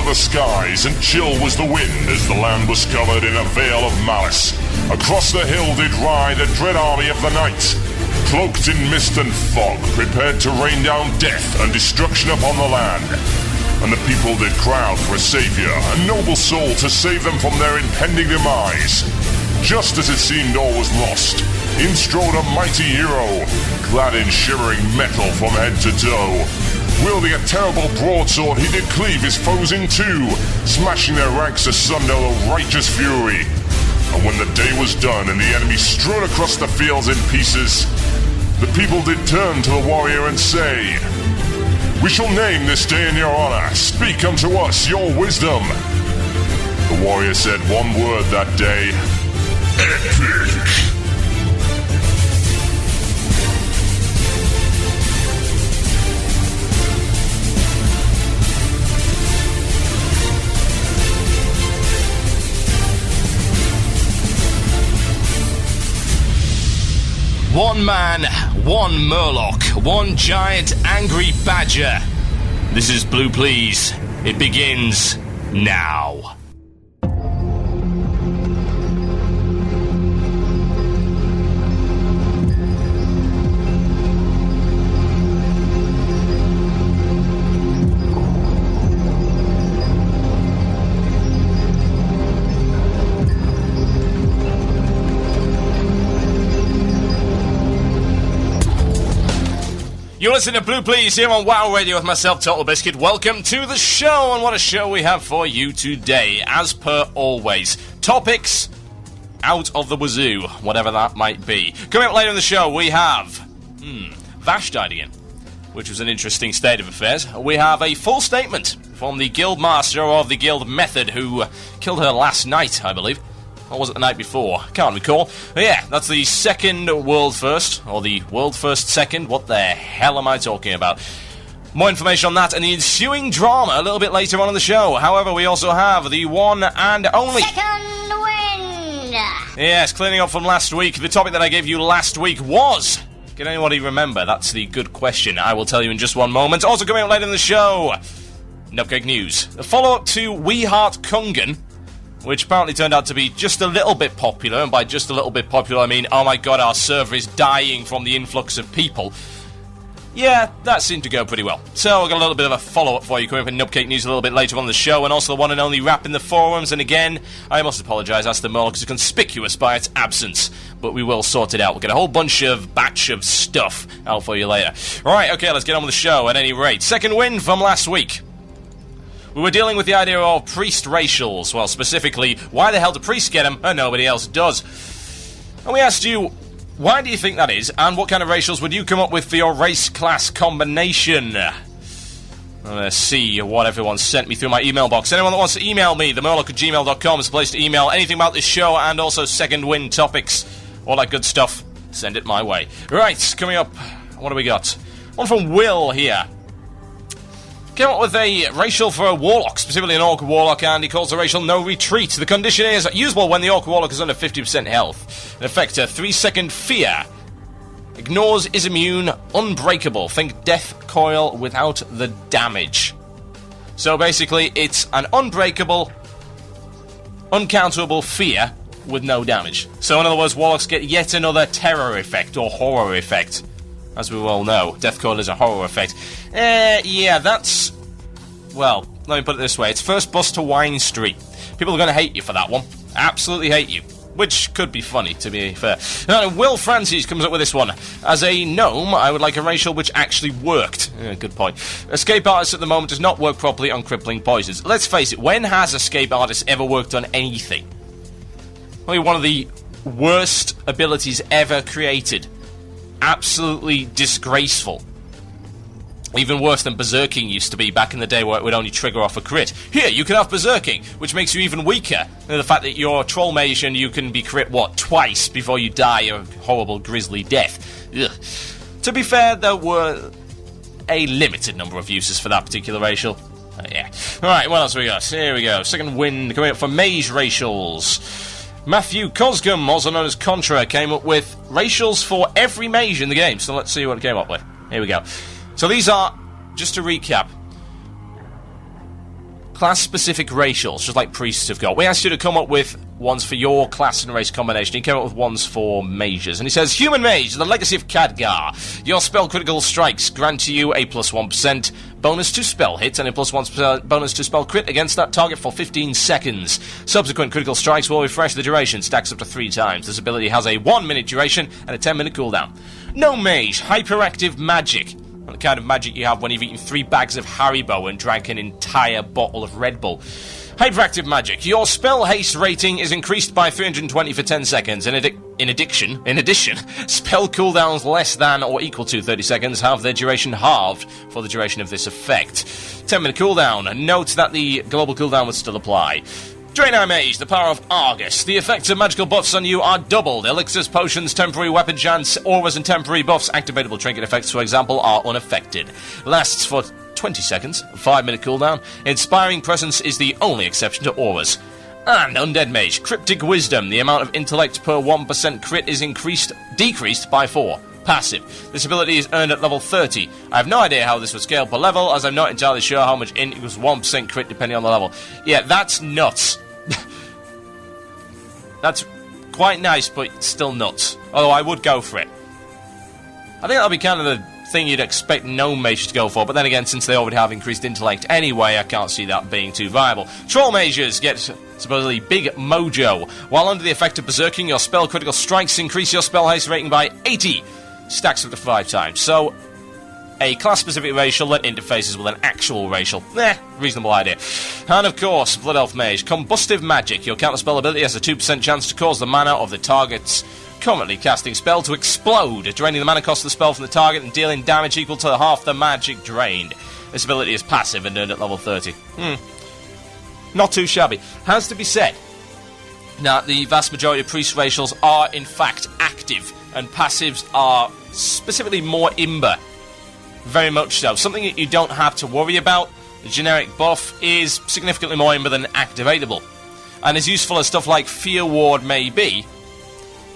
the skies, and chill was the wind as the land was covered in a veil of malice. Across the hill did ride a dread army of the night, cloaked in mist and fog, prepared to rain down death and destruction upon the land. And the people did cry out for a saviour, a noble soul to save them from their impending demise. Just as it seemed all was lost, in strode a mighty hero, clad in shivering metal from head to toe. Wielding a terrible broadsword, he did cleave his foes in two, smashing their ranks asunder with righteous fury. And when the day was done and the enemy strewn across the fields in pieces, the people did turn to the warrior and say, "We shall name this day in your honor. Speak unto us your wisdom." The warrior said one word that day: epic. One man, one Murloc, one giant angry badger. This is Blue Plz. It begins now. You're listening to Blue Plz here on WoW Radio with myself, TotalBiscuit. Welcome to the show, and what a show we have for you today. As per always, topics out of the wazoo, whatever that might be. Coming up later in the show, we have Vashj died again, which was an interesting state of affairs. We have a full statement from the guild master of the guild method, who killed her last night, I believe. Or was it the night before? Can't recall. But yeah, that's the second world first, or the world first second. What the hell am I talking about? More information on that and the ensuing drama a little bit later on in the show. However, we also have the one and only Second Wind! Yes, cleaning up from last week. The topic that I gave you last week was... Can anybody remember? That's the good question. I will tell you in just one moment. Also coming up later in the show, Nupcake News. A follow-up to We Heart Kungan, which apparently turned out to be just a little bit popular, and by just a little bit popular I mean, oh my god, our server is dying from the influx of people. Yeah, that seemed to go pretty well. So I've got a little bit of a follow-up for you coming up in Nupcake News a little bit later on in the show, and also the one and only rap in the forums, and again, I must apologise, that's the Murloc is conspicuous by its absence, but we will sort it out. We'll get a whole batch of stuff out for you later. Right, okay, let's get on with the show at any rate. Second win from last week. We were dealing with the idea of priest racials. Well, specifically, why the hell do priests get them and nobody else does? And we asked you, why do you think that is, and what kind of racials would you come up with for your race-class combination? Let's see what everyone sent me through my email box. Anyone that wants to email me, themurloc@gmail.com is the place to email anything about this show and also second win topics. All that good stuff, send it my way. Right, coming up, what do we got? One from Will here. Came up with a racial for a warlock, specifically an orc warlock, and he calls the racial No Retreat. The condition is usable when the orc warlock is under 50% health. In effect, a 3-second fear. Ignores, is immune, unbreakable. Think death coil without the damage. So basically, it's an unbreakable, uncounterable fear with no damage. So in other words, warlocks get yet another terror effect or horror effect. As we well know, death coil is a horror effect. Yeah, that's... Well, let me put it this way. It's first bus to Wine Street. People are going to hate you for that one. Absolutely hate you. Which could be funny, to be fair. Now, Will Francis comes up with this one. As a gnome, I would like a racial which actually worked. Good point. Escape artist at the moment does not work properly on crippling poisons. Let's face it, when has escape artist ever worked on anything? Only one of the worst abilities ever created. Absolutely disgraceful. Even worse than berserking used to be back in the day, where it would only trigger off a crit. Here, you can have berserking, which makes you even weaker. And the fact that you're troll mage and you can be crit, twice before you die a horrible grisly death. Ugh. To be fair, there were a limited number of uses for that particular racial. Yeah. Alright, what else we got? Here we go. Second win coming up for mage racials. Matthew Cosgum, also known as Contra, came up with racials for every mage in the game. So let's see what it came up with. Here we go. So these are, just to recap, class-specific racials, just like priests have got. We asked you to come up with ones for your class and race combination. He came up with ones for mages. And he says, Human Mage, the legacy of Khadgar. Your spell critical strikes grant you a plus 1% bonus to spell hit and a plus 1% bonus to spell crit against that target for 15 seconds. Subsequent critical strikes will refresh the duration, stacks up to 3 times. This ability has a 1-minute duration and a 10-minute cooldown. No Mage, hyperactive magic. The kind of magic you have when you've eaten 3 bags of Haribo and drank an entire bottle of Red Bull. Hyperactive magic. Your spell haste rating is increased by 320 for 10 seconds. In addition, spell cooldowns less than or equal to 30 seconds have their duration halved for the duration of this effect. 10-minute cooldown. Note that the global cooldown would still apply. Draenei Mage, the power of Argus. The effects of magical buffs on you are doubled. Elixirs, potions, temporary weapon chance, auras and temporary buffs. Activatable trinket effects, for example, are unaffected. Lasts for 20 seconds, 5-minute cooldown. Inspiring Presence is the only exception to auras. And Undead Mage, Cryptic Wisdom. The amount of intellect per 1% crit is decreased by 4. Passive. This ability is earned at level 30. I have no idea how this would scale per level, as I'm not entirely sure how much int equals 1% crit depending on the level. Yeah, that's nuts. That's quite nice, but still nuts. Although I would go for it. I think that'll be kind of the thing you'd expect no mage to go for, but then again, since they already have increased intellect anyway, I can't see that being too viable. Troll mages get supposedly big mojo. While under the effect of berserking, your spell critical strikes increase your spell haste rating by 80. Stacks up to 5 times. So, a class-specific racial that interfaces with an actual racial. Reasonable idea. And of course, Blood Elf Mage. Combustive Magic. Your counterspell ability has a 2% chance to cause the mana of the target's currently casting spell to explode, draining the mana cost of the spell from the target and dealing damage equal to half the magic drained. This ability is passive and earned at level 30. Not too shabby. Has to be said, now, the vast majority of priest racials are in fact active, and passives are specifically more imber. Very much so. Something that you don't have to worry about. The generic buff is significantly more imber than activatable. And as useful as stuff like Fear Ward may be,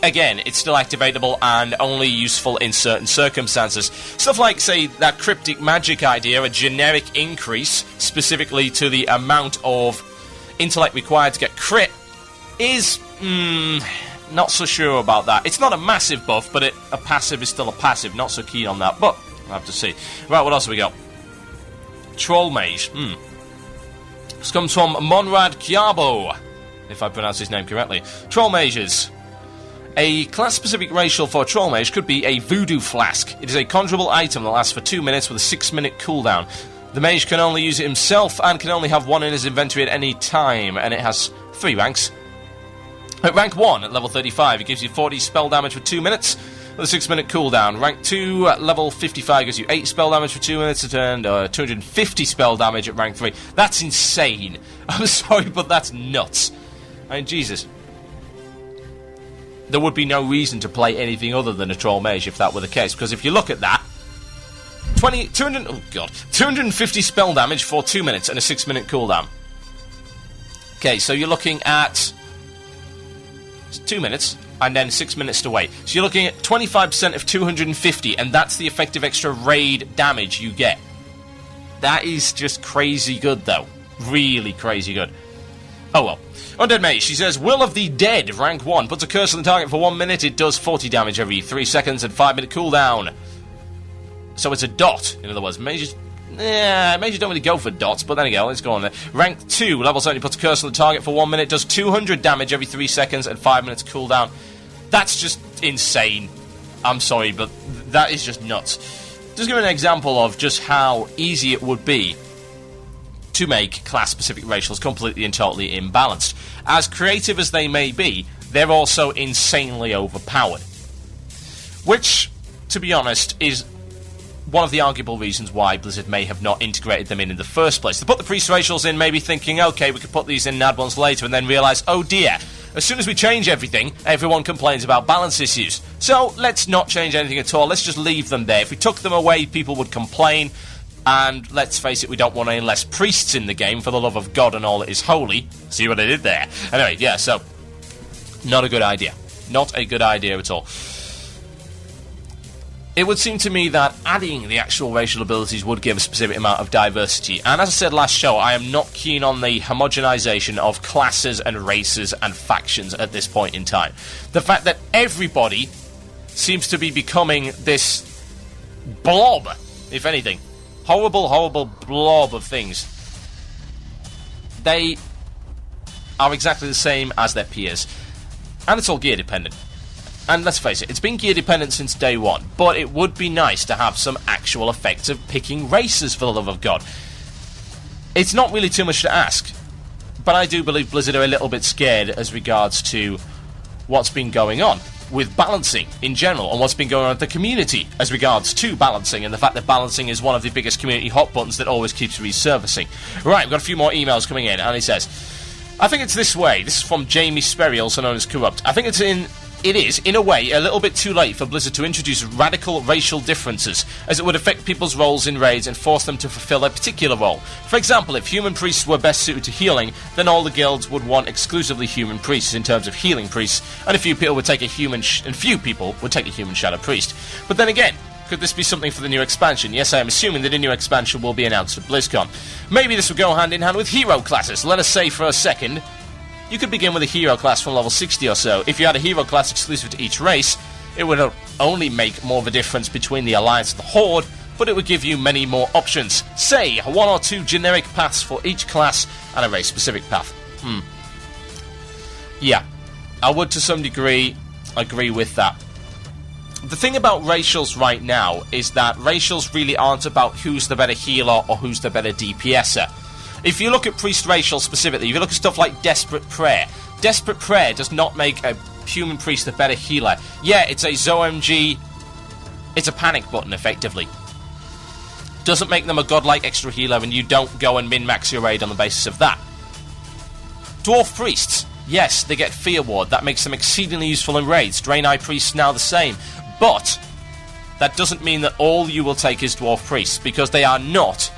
again, it's still activatable and only useful in certain circumstances. Stuff like, say, that cryptic magic idea, a generic increase specifically to the amount of intellect required to get crit, is, not so sure about that. It's not a massive buff, but a passive is still a passive. Not so keen on that, but I'll have to see. Right, what else have we got? Troll Mage. This comes from Monrad Kiabo, if I pronounce his name correctly. Troll Mages. A class-specific racial for Troll Mage could be a Voodoo Flask. It is a conjurable item that lasts for 2 minutes with a 6-minute cooldown. The mage can only use it himself and can only have one in his inventory at any time, and it has 3 ranks. At rank 1, at level 35, it gives you 40 spell damage for 2 minutes with a 6-minute cooldown. Rank 2, at level 55, gives you 8 spell damage for 2 minutes and 250 spell damage at rank 3. That's insane. I'm sorry, but that's nuts. I mean, Jesus. There would be no reason to play anything other than a Troll Mage if that were the case, because if you look at that, 250 spell damage for 2 minutes and a 6-minute cooldown. Okay, so you're looking at 2 minutes and then 6 minutes to wait. So you're looking at 25% of 250, and that's the effective extra raid damage you get. That is just crazy good, though. Really crazy good. Oh well. Undead Mage, she says, Will of the Dead, rank 1. Puts a curse on the target for 1 minute. It does 40 damage every 3 seconds and 5-minute cooldown. So it's a dot, in other words. Mages don't really go for dots, but then again, let's go on there. Rank 2, level 70, puts a curse on the target for 1 minute. Does 200 damage every 3 seconds and 5 minutes cooldown. That's just insane. I'm sorry, but that is just nuts. Just give an example of just how easy it would be to make class-specific racials completely and totally imbalanced. As creative as they may be, they're also insanely overpowered. Which, to be honest, is one of the arguable reasons why Blizzard may have not integrated them in the first place. They put the priest racials in maybe thinking, okay, we could put these in and add ones later, and then realise, oh dear, as soon as we change everything, everyone complains about balance issues. So let's not change anything at all, let's just leave them there. If we took them away, people would complain. And let's face it, we don't want any less priests in the game for the love of God and all that is holy. See what I did there? Anyway, yeah, so not a good idea. Not a good idea at all. it would seem to me that adding the actual racial abilities would give a specific amount of diversity. And as I said last show, I am not keen on the homogenization of classes and races and factions at this point in time. The fact that everybody seems to be becoming this blob, if anything. Horrible, horrible blob of things. They are exactly the same as their peers. And it's all gear dependent. And let's face it, it's been gear dependent since day one, but it would be nice to have some actual effects of picking races, for the love of God. It's not really too much to ask, but I do believe Blizzard are a little bit scared as regards to what's been going on with balancing in general, and what's been going on with the community as regards to balancing, and the fact that balancing is one of the biggest community hot buttons that always keeps resurfacing. Right, we've got a few more emails coming in, and he says, I think it's this way. This is from Jamie Sperry, also known as Corrupt. I think it is, in a way, a little bit too late for Blizzard to introduce radical racial differences, as it would affect people's roles in raids and force them to fulfill a particular role. For example, if human priests were best suited to healing, then all the guilds would want exclusively human priests in terms of healing priests, and a few people would take a human shadow priest. But then again, could this be something for the new expansion? Yes, I am assuming that a new expansion will be announced at BlizzCon. Maybe this would go hand in hand with hero classes. Let us say for a second, you could begin with a hero class from level 60 or so. If you had a hero class exclusive to each race, it would only make more of a difference between the Alliance and the Horde, but it would give you many more options. Say, 1 or 2 generic paths for each class and a race-specific path. Yeah, I would to some degree agree with that. The thing about racials right now is that racials really aren't about who's the better healer or who's the better DPSer. If you look at Priest Racial specifically, if you look at stuff like Desperate Prayer does not make a human priest a better healer. Yeah, it's a ZOMG, it's a panic button, effectively. Doesn't make them a godlike extra healer, and you don't go and min-max your raid on the basis of that. Dwarf Priests, yes, they get Fear Ward, that makes them exceedingly useful in raids. Draenei Priests now the same, but that doesn't mean that all you will take is Dwarf Priests, because they are not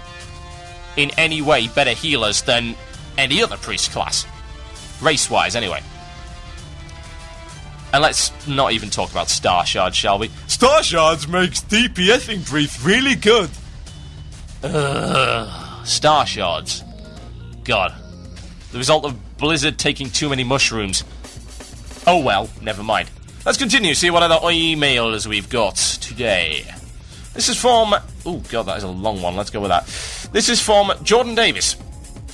in any way better healers than any other priest class. Race-wise, anyway. And let's not even talk about Star Shards, shall we? Star Shards makes DPSing priests really good. Star Shards. God. The result of Blizzard taking too many mushrooms. Oh well, never mind. Let's continue, see what other emails we've got today. This is from... Oh, God, that is a long one. Let's go with that. This is from Jordan Davis,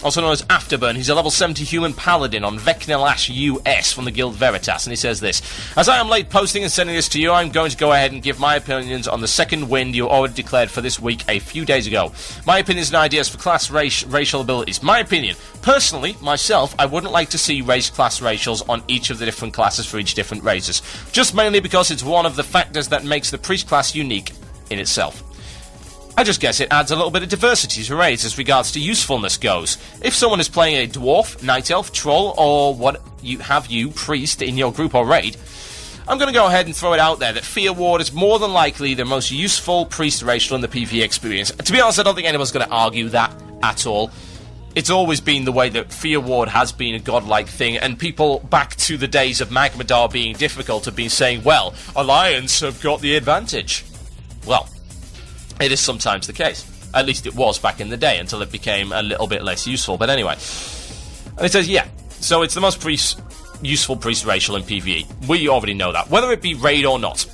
also known as Afterburn. He's a level 70 human paladin on Vecnilash US from the Guild Veritas, and he says this. As I am late posting and sending this to you, I'm going to go ahead and give my opinions on the second wind you already declared for this week a few days ago. My opinions and ideas for class racial abilities. My opinion. Personally, myself, I wouldn't like to see race class racials on each of the different classes for each different races. Just mainly because it's one of the factors that makes the priest class unique in itself. I just guess it adds a little bit of diversity to raids as regards to usefulness goes. If someone is playing a dwarf, night elf, troll, or priest in your group or raid, I'm going to go ahead and throw it out there that Fear Ward is more than likely the most useful priest racial in the PvE experience. To be honest, I don't think anyone's going to argue that at all. It's always been the way that Fear Ward has been a godlike thing, and people back to the days of Magmadar being difficult have been saying, well, Alliance have got the advantage. Well, it is sometimes the case. At least it was back in the day, until it became a little bit less useful. But anyway. And it says, yeah, so it's the most useful priest racial in PvE. We already know that, whether it be raid or not.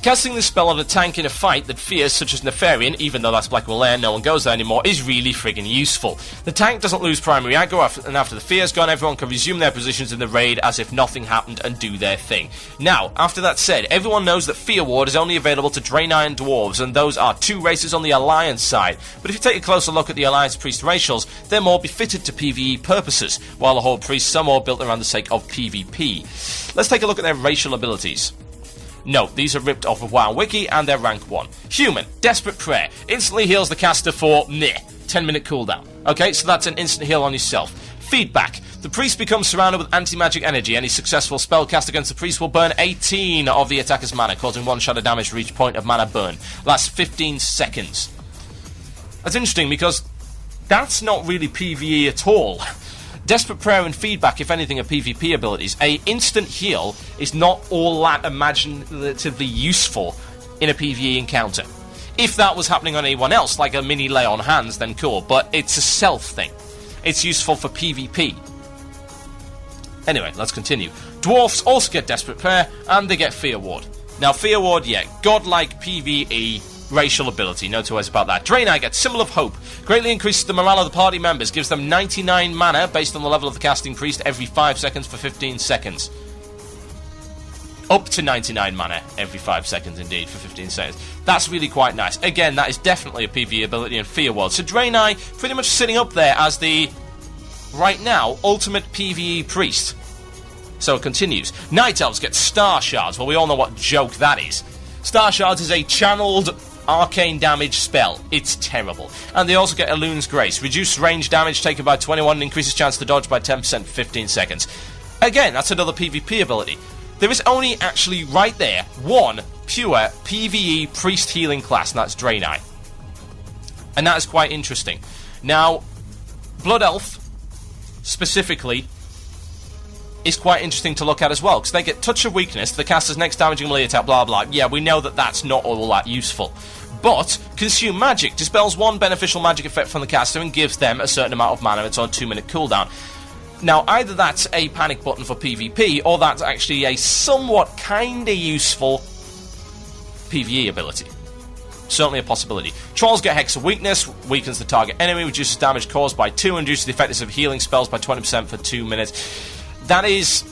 Casting this spell on a tank in a fight that fears, such as Nefarian, even though that's Blackwell Lair, no one goes there anymore, is really friggin' useful. The tank doesn't lose primary aggro, and after the fear's gone, everyone can resume their positions in the raid as if nothing happened and do their thing. Now, after that said, everyone knows that Fear Ward is only available to Draenei and Dwarves, and those are 2 races on the Alliance side. But if you take a closer look at the Alliance Priest racials, they're more befitted to PvE purposes, while the Horde Priests are more built around the sake of PvP. Let's take a look at their racial abilities. No, these are ripped off of WoW Wiki, and they're rank 1. Human, Desperate Prayer, instantly heals the caster for, 10-minute cooldown. Okay, so that's an instant heal on yourself. Feedback, the priest becomes surrounded with anti-magic energy. Any successful spell cast against the priest will burn 18 of the attacker's mana, causing 1 shot of damage for each point of mana burn. Lasts 15 seconds. That's interesting, because that's not really PvE at all. Desperate Prayer and Feedback, if anything, are PvP abilities. A instant heal is not all that imaginatively useful in a PvE encounter. If that was happening on anyone else, like a mini lay on hands, then cool, but it's a stealth thing. It's useful for PvP. Anyway, let's continue. Dwarfs also get Desperate Prayer, and they get Fear Ward. Now, Fear Ward, yeah, godlike PvE racial ability, no two ways about that. Draenei gets Symbol of Hope, greatly increases the morale of the party members, gives them 99 mana based on the level of the casting priest every 5 seconds for 15 seconds. Up to 99 mana every 5 seconds, indeed, for 15 seconds. That's really quite nice. Again, that is definitely a PvE ability in Fear Ward. So Draenei pretty much sitting up there as the, right now, ultimate PvE priest. So it continues. Night Elves get Star Shards. Well, we all know what joke that is. Star Shards is a channeled arcane damage spell. It's terrible. And they also get Elune's Grace. Reduce range damage taken by 21 and increases chance to dodge by 10% for 15 seconds. Again, that's another PvP ability. There is only actually, right there, one pure PvE priest healing class, and that's Draenei. And that is quite interesting. Now, Blood Elf, specifically, is quite interesting to look at as well, because they get Touch of Weakness, the caster's next damaging melee attack, blah blah. Yeah, we know that that's not all that useful. But Consume Magic dispels one beneficial magic effect from the caster and gives them a certain amount of mana. It's on a 2-minute cooldown. Now, either that's a panic button for PvP, or that's actually a somewhat kinda useful PvE ability. Certainly a possibility. Trolls get Hex of Weakness, weakens the target enemy, reduces damage caused by 2, and reduces the effectiveness of healing spells by 20% for 2 minutes. That is,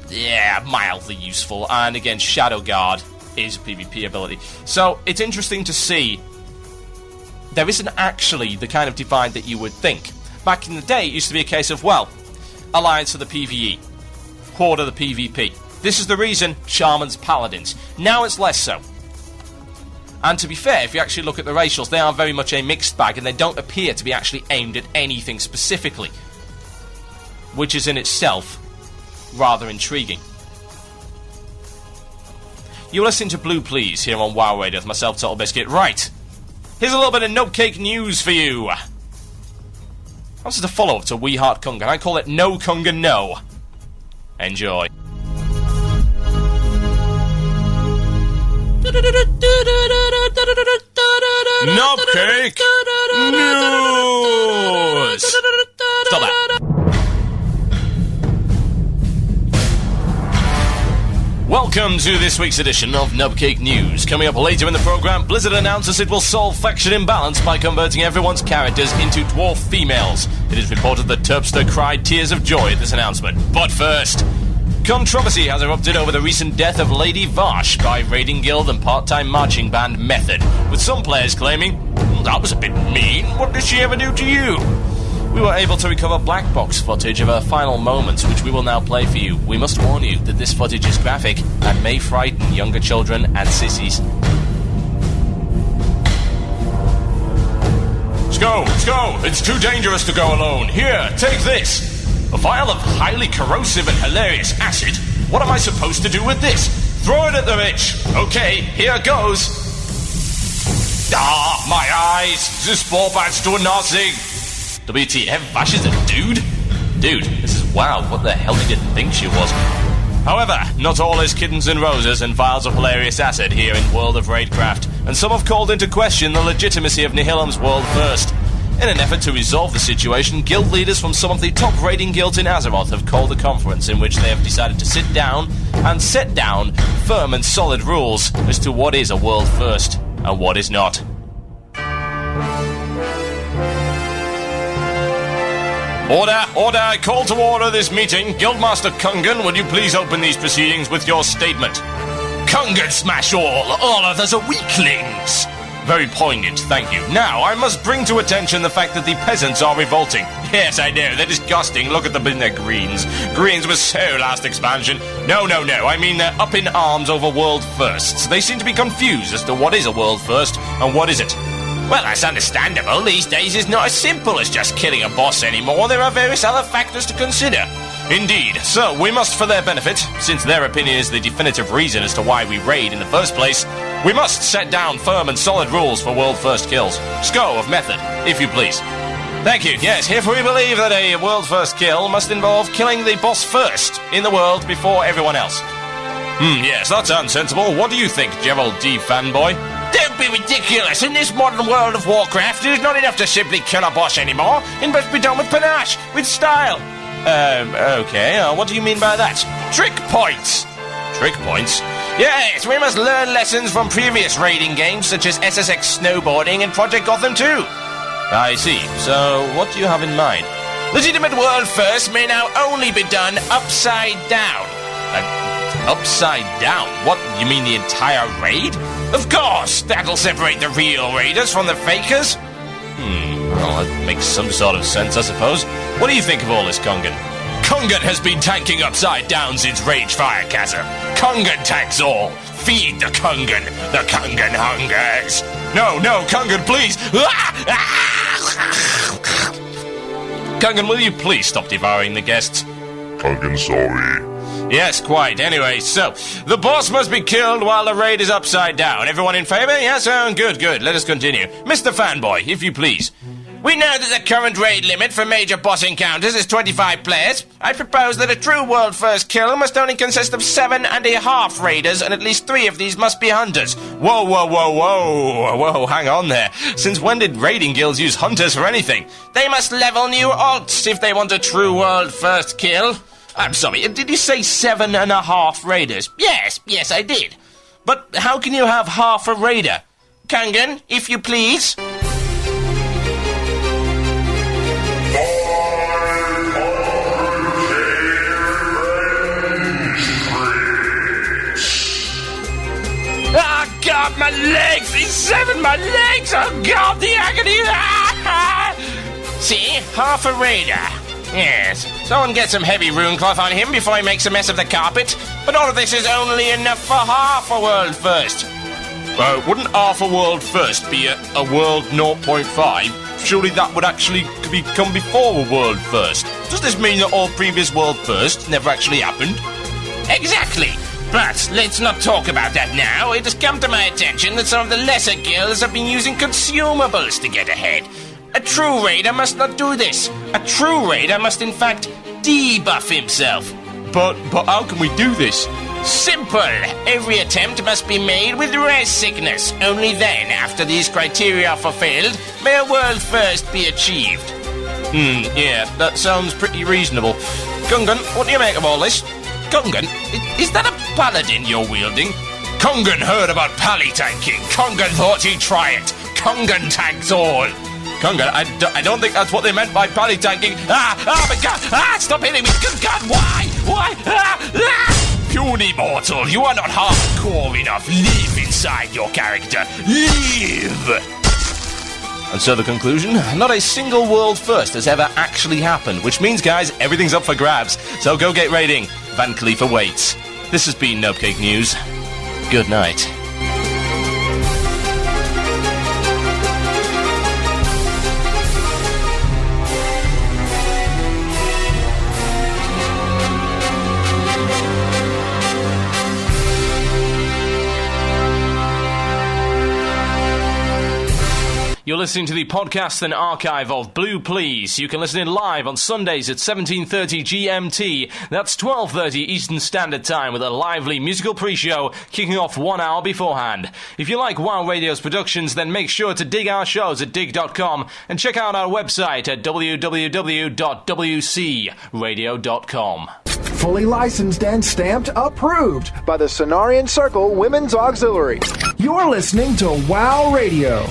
yeah, mildly useful. And again, Shadow Guard is a PvP ability. So, it's interesting to see there isn't actually the kind of divide that you would think. Back in the day, it used to be a case of, well, Alliance of the PvE, Horde of the PvP. This is the reason Shamans, Paladins. Now it's less so. And to be fair, if you actually look at the racials, they are very much a mixed bag, and they don't appear to be actually aimed at anything specifically. Which is in itself rather intriguing. You're listening to Blue Plz here on WoW Radio with myself, TotalBiscuit. Right, here's a little bit of Nopecake news for you. This is a follow-up to We Heart Kunga, and I call it No Kunga No. Enjoy. Nopecake news! Stop that. Welcome to this week's edition of Nopecake News. Coming up later in the program, Blizzard announces it will solve faction imbalance by converting everyone's characters into dwarf females. It is reported that Terpster cried tears of joy at this announcement. But first, controversy has erupted over the recent death of Lady Vashj by raiding guild and part-time marching band Method, with some players claiming, that was a bit mean, what did she ever do to you? We were able to recover black box footage of her final moments, which we will now play for you. We must warn you that this footage is graphic and may frighten younger children and sissies. Sko, it's too dangerous to go alone. Here, take this. A vial of highly corrosive and hilarious acid. What am I supposed to do with this? Throw it at the bitch. Okay, here goes. Ah, my eyes. This ball bat's doing nothing. WTF, Vashj is a dude? Dude, this is wild. What the hell did you think she was? However, not all is kittens and roses and vials of hilarious acid here in World of Raidcraft, and some have called into question the legitimacy of Nihilum's World First. In an effort to resolve the situation, guild leaders from some of the top raiding guilds in Azeroth have called a conference in which they have decided to sit down and set down firm and solid rules as to what is a World First and what is not. Order, call to order this meeting. Guildmaster Kungan, would you please open these proceedings with your statement? Kungan smash all others are weaklings. Very poignant, thank you. Now, I must bring to attention the fact that the peasants are revolting. Yes, I know, they're disgusting. Look at them in their greens. Greens was so last expansion. No, I mean they're up in arms over world firsts. They seem to be confused as to what is a world first and what isn't. Well, that's understandable. These days it's not as simple as just killing a boss anymore. There are various other factors to consider. Indeed. So, we must, for their benefit, since their opinion is the definitive reason as to why we raid in the first place, we must set down firm and solid rules for world first kills. Sko of Method, if you please. Thank you. Yes, if we believe that a world first kill must involve killing the boss first in the world before everyone else. Yes, that's unsensible. What do you think, Gerald D. Fanboy? Don't be ridiculous. In this modern world of Warcraft, it is not enough to simply kill a boss anymore. It must be done with panache, with style. Okay, what do you mean by that? Trick points. Trick points? Yes, we must learn lessons from previous raiding games such as SSX Snowboarding and Project Gotham 2. I see. So, what do you have in mind? Legitimate world first may now only be done upside down. Upside down? What, you mean the entire raid? Of course! That'll separate the real raiders from the fakers. Well, that makes some sort of sense, I suppose. What do you think of all this, Kungan? Kungan has been tanking upside down since Rage Firechasm. Kungan tanks all. Feed the Kungan. The Kungan hungers. No, Kungan, please. Kungan, will you please stop devouring the guests? Kungan, sorry. Yes, quite. Anyway, so, the boss must be killed while the raid is upside down. Everyone in favour? Yes, good. Let us continue. Mr. Fanboy, if you please. We know that the current raid limit for major boss encounters is 25 players. I propose that a true world first kill must only consist of 7.5 raiders, and at least 3 of these must be hunters. Whoa, hang on there. Since when did raiding guilds use hunters for anything? They must level new alts if they want a true world first kill. I'm sorry, did you say 7.5 raiders? Yes, I did. But how can you have half a raider? Kungan, if you please. Oh God, my legs! He severed my legs! Oh God, the agony! See? Half a raider. Yes. Someone get some heavy rune cloth on him before he makes a mess of the carpet. But all of this is only enough for half a world first. Wouldn't half a world first be a world 0.5? Surely that would actually come before a world first. Does this mean that all previous world firsts never actually happened? Exactly! But let's not talk about that now. It has come to my attention that some of the lesser guilds have been using consumables to get ahead. A true raider must not do this. A true raider must in fact debuff himself. But how can we do this? Simple. Every attempt must be made with res sickness. Only then, after these criteria are fulfilled, may a world first be achieved. Yeah, that sounds pretty reasonable. Kungan, what do you make of all this? Kungan, is that a paladin you're wielding? Kungan heard about pally tanking. Kungan thought he'd try it. Kungan tanks all. Kungan, I don't think that's what they meant by pally tanking. My God! Stop hitting me! Good God, why? Puny mortal, you are not hardcore enough. Live inside your character. Live! And so the conclusion, not a single world first has ever actually happened, which means, guys, everything's up for grabs. So go get raiding. Van Cleef waits. This has been Nopecake News. Good night. You're listening to the podcast and archive of Blue Plz. You can listen in live on Sundays at 17:30 GMT. That's 12:30 Eastern Standard Time with a lively musical pre-show kicking off 1 hour beforehand. If you like WoW Radio's productions, then make sure to dig our shows at dig.com and check out our website at www.wcradio.com. Fully licensed and stamped approved by the Cenarian Circle Women's Auxiliary. You're listening to WoW Radio.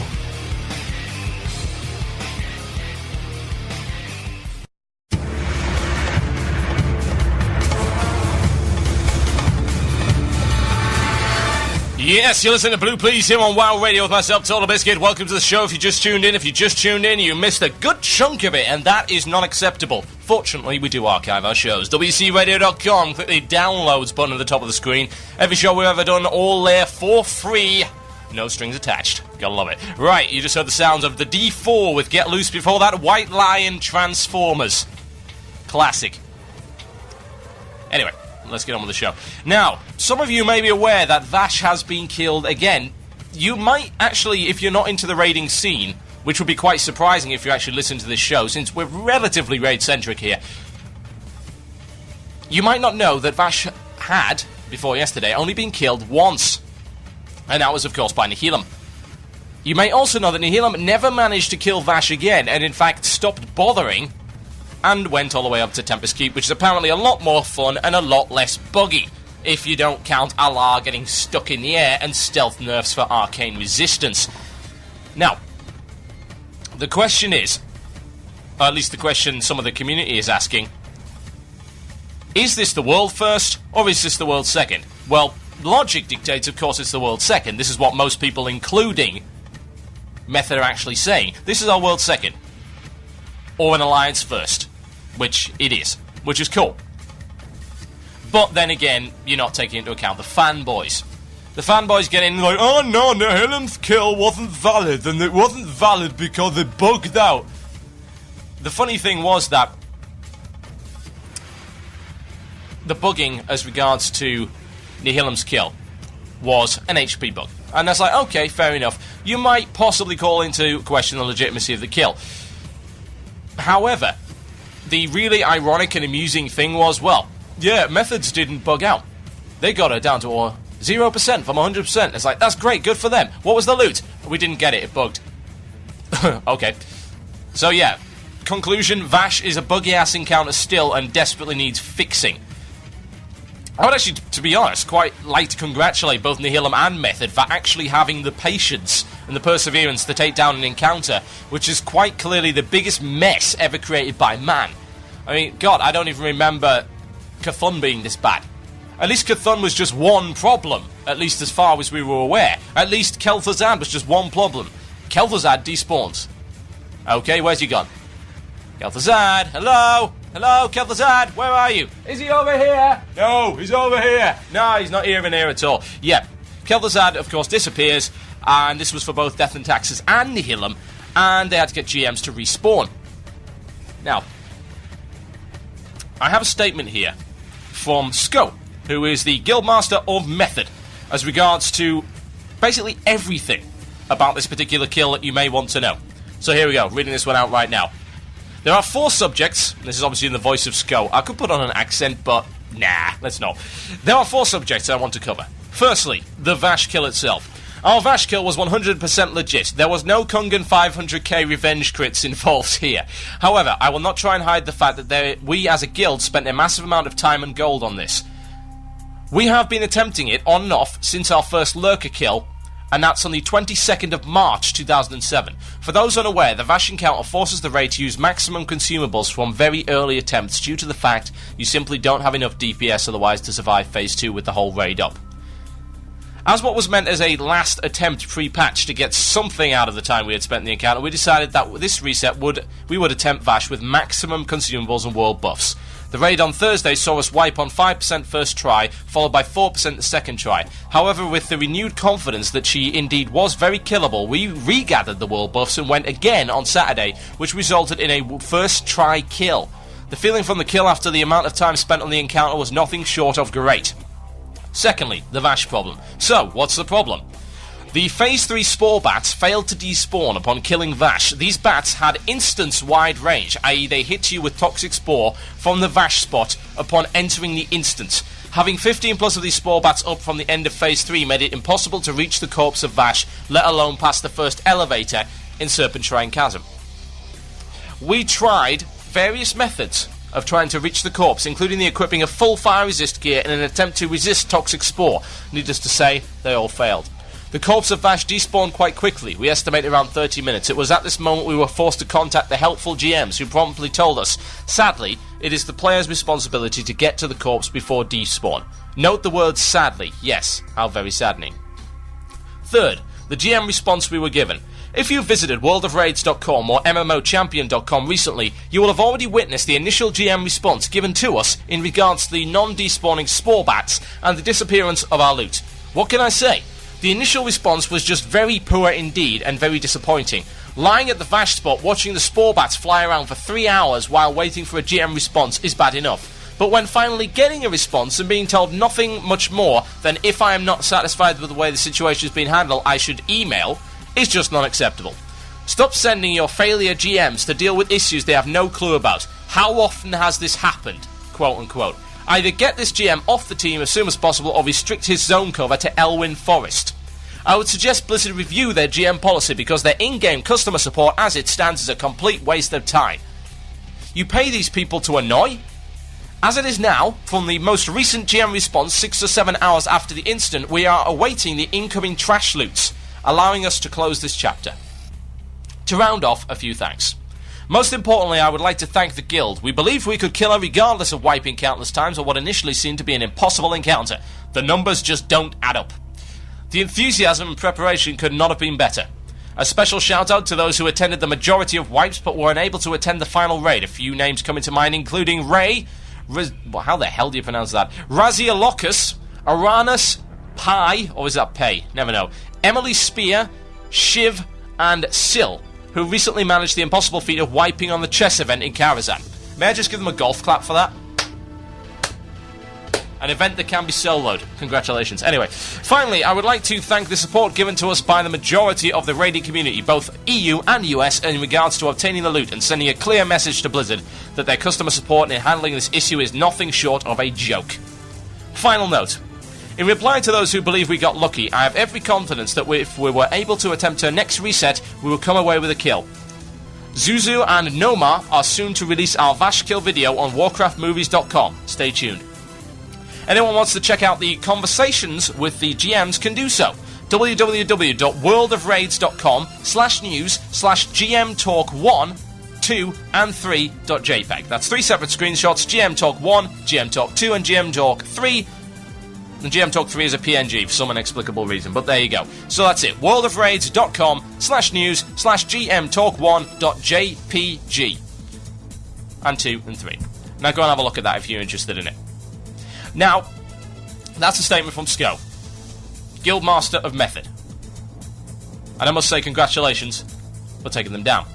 Yes, you're listening to Blue Plz here on WoW Radio with myself, TotalBiscuit. Welcome to the show. If you just tuned in, you missed a good chunk of it, and that is not acceptable. Fortunately, we do archive our shows. wcradio.com, click the downloads button at the top of the screen. Every show we've ever done, all there for free. No strings attached. Gotta love it. Right, you just heard the sounds of the D4 with Get Loose. Before that, White Lion Transformers. Classic. Anyway, let's get on with the show. Now, some of you may be aware that Vashj has been killed again. You might actually, if you're not into the raiding scene, which would be quite surprising if you actually listen to this show, since we're relatively raid-centric here, you might not know that Vashj had before yesterday, only been killed once. And that was, of course, by Nihilum. You may also know that Nihilum never managed to kill Vashj again, and in fact stopped bothering, and went all the way up to TotalBiscuit, which is apparently a lot more fun and a lot less buggy, if you don't count Allah getting stuck in the air and stealth nerfs for arcane resistance. Now, the question is, or at least the question some of the community is asking, is this the world first, or is this the world second? Well, logic dictates, of course, it's the world second. This is what most people, including Method, are actually saying. This is our world second. Or an alliance first. Which it is. Which is cool. But then again, you're not taking into account the fanboys. The fanboys get in like, oh no, Nihilum's kill wasn't valid, and it wasn't valid because it bugged out. The funny thing was that the bugging as regards to Nihilum's kill was an HP bug. And that's like, okay, fair enough. You might possibly call into question the legitimacy of the kill. However, the really ironic and amusing thing was, well, yeah, Methods didn't bug out. They got her down to 0% from 100%. It's like, that's great, good for them. What was the loot? We didn't get it bugged. Okay. So yeah, conclusion, Vashj is a buggy-ass encounter still and desperately needs fixing. I would actually, to be honest, quite like to congratulate both Nihilum and Method for actually having the patience and the perseverance to take down an encounter, which is quite clearly the biggest mess ever created by man. I mean, God, I don't even remember Cthulhu being this bad. At least Cthulhu was just one problem, at least as far as we were aware. At least Kel'Thuzad was just one problem. Kel'Thuzad despawns. Okay, where's he gone? Kel'Thuzad, hello? Hello, Kel'Thuzad, where are you? Is he over here? No, he's over here. No, he's not even here at all. Yeah, Kel'Thuzad, of course, disappears, and this was for both Death and Taxes and Nihilum, and they had to get GMs to respawn. Now, I have a statement here from Sko, who is the Guildmaster of Method, as regards to basically everything about this particular kill that you may want to know. So here we go, reading this one out right now. There are 4 subjects. This is obviously in the voice of Sko. I could put on an accent, but nah, let's not. There are 4 subjects I want to cover. Firstly, the Vashj kill itself. Our Vashj kill was 100% legit. There was no Kungan 500k revenge crits involved here. However, I will not try and hide the fact that we as a guild spent a massive amount of time and gold on this. We have been attempting it on and off since our first lurker kill, and that's on the 22nd of March 2007. For those unaware, the Vashj encounter forces the raid to use maximum consumables from very early attempts due to the fact you simply don't have enough DPS otherwise to survive Phase 2 with the whole raid up. As what was meant as a last attempt pre-patch to get something out of the time we had spent in the encounter, we decided that with this reset we would attempt Vashj with maximum consumables and world buffs. The raid on Thursday saw us wipe on 5% first try, followed by 4% the second try. However, with the renewed confidence that she indeed was very killable, we regathered the world buffs and went again on Saturday, which resulted in a first try kill. The feeling from the kill after the amount of time spent on the encounter was nothing short of great. Secondly, the Vashj problem. So, what's the problem? The Phase 3 Spore Bats failed to despawn upon killing Vashj. These bats had instance-wide range, i.e. they hit you with Toxic Spore from the Vashj spot upon entering the instance. Having 15 plus of these Spore Bats up from the end of Phase 3 made it impossible to reach the corpse of Vashj, let alone past the first elevator in Serpentine Chasm. We tried various methods of trying to reach the corpse, including the equipping of full fire resist gear in an attempt to resist Toxic Spore. Needless to say, they all failed. The corpse of Vashj despawned quite quickly, we estimate around 30 minutes. It was at this moment we were forced to contact the helpful GMs, who promptly told us, sadly, it is the player's responsibility to get to the corpse before despawn. Note the word sadly, yes, how very saddening. Third, the GM response we were given. If you've visited worldofraids.com or mmochampion.com recently, you will have already witnessed the initial GM response given to us in regards to the non-despawning Spore Bats and the disappearance of our loot. What can I say? The initial response was just very poor indeed and very disappointing. Lying at the Vashj spot watching the Spore Bats fly around for 3 hours while waiting for a GM response is bad enough. But when finally getting a response and being told nothing much more than if I am not satisfied with the way the situation has been handled, I should email, is just not acceptable. Stop sending your failure GMs to deal with issues they have no clue about. How often has this happened? Quote unquote. Either get this GM off the team as soon as possible or restrict his zone cover to Elwyn Forest. I would suggest Blizzard review their GM policy because their in-game customer support as it stands is a complete waste of time. You pay these people to annoy? As it is now, from the most recent GM response 6 or 7 hours after the incident, we are awaiting the incoming trash loots, allowing us to close this chapter. To round off, a few thanks. Most importantly, I would like to thank the guild. We believed we could kill her regardless of wiping countless times or what initially seemed to be an impossible encounter. The numbers just don't add up. The enthusiasm and preparation could not have been better. A special shout out to those who attended the majority of wipes but were unable to attend the final raid. A few names coming to mind including Ray, how the hell do you pronounce that? Raziolocus, Aranus, Pi, or is that Pay? Never know. Emily Spear, Shiv, and Sil, who recently managed the impossible feat of wiping on the chess event in Karazhan. May I just give them a golf clap for that? An event that can be soloed. Congratulations. Anyway, finally, I would like to thank the support given to us by the majority of the raiding community, both EU and US, in regards to obtaining the loot and sending a clear message to Blizzard that their customer support in handling this issue is nothing short of a joke. Final note. In reply to those who believe we got lucky, I have every confidence that if we were able to attempt our next reset, we will come away with a kill. Zuzu and Noma are soon to release our Vashj kill video on warcraftmovies.com. Stay tuned. Anyone wants to check out the conversations with the GMs can do so. www.worldofraids.com/news/GM Talk 1, 2, and 3.jpg. That's 3 separate screenshots, GM Talk 1, GM Talk 2, and GM Talk 3. And GM Talk 3 is a PNG for some inexplicable reason, but there you go. So that's it, worldofraids.com/news/GM Talk 1.jpg. And 2 and 3. Now go and have a look at that if you're interested in it. Now, that's a statement from Sko, Guildmaster of Method. And I must say congratulations for taking them down.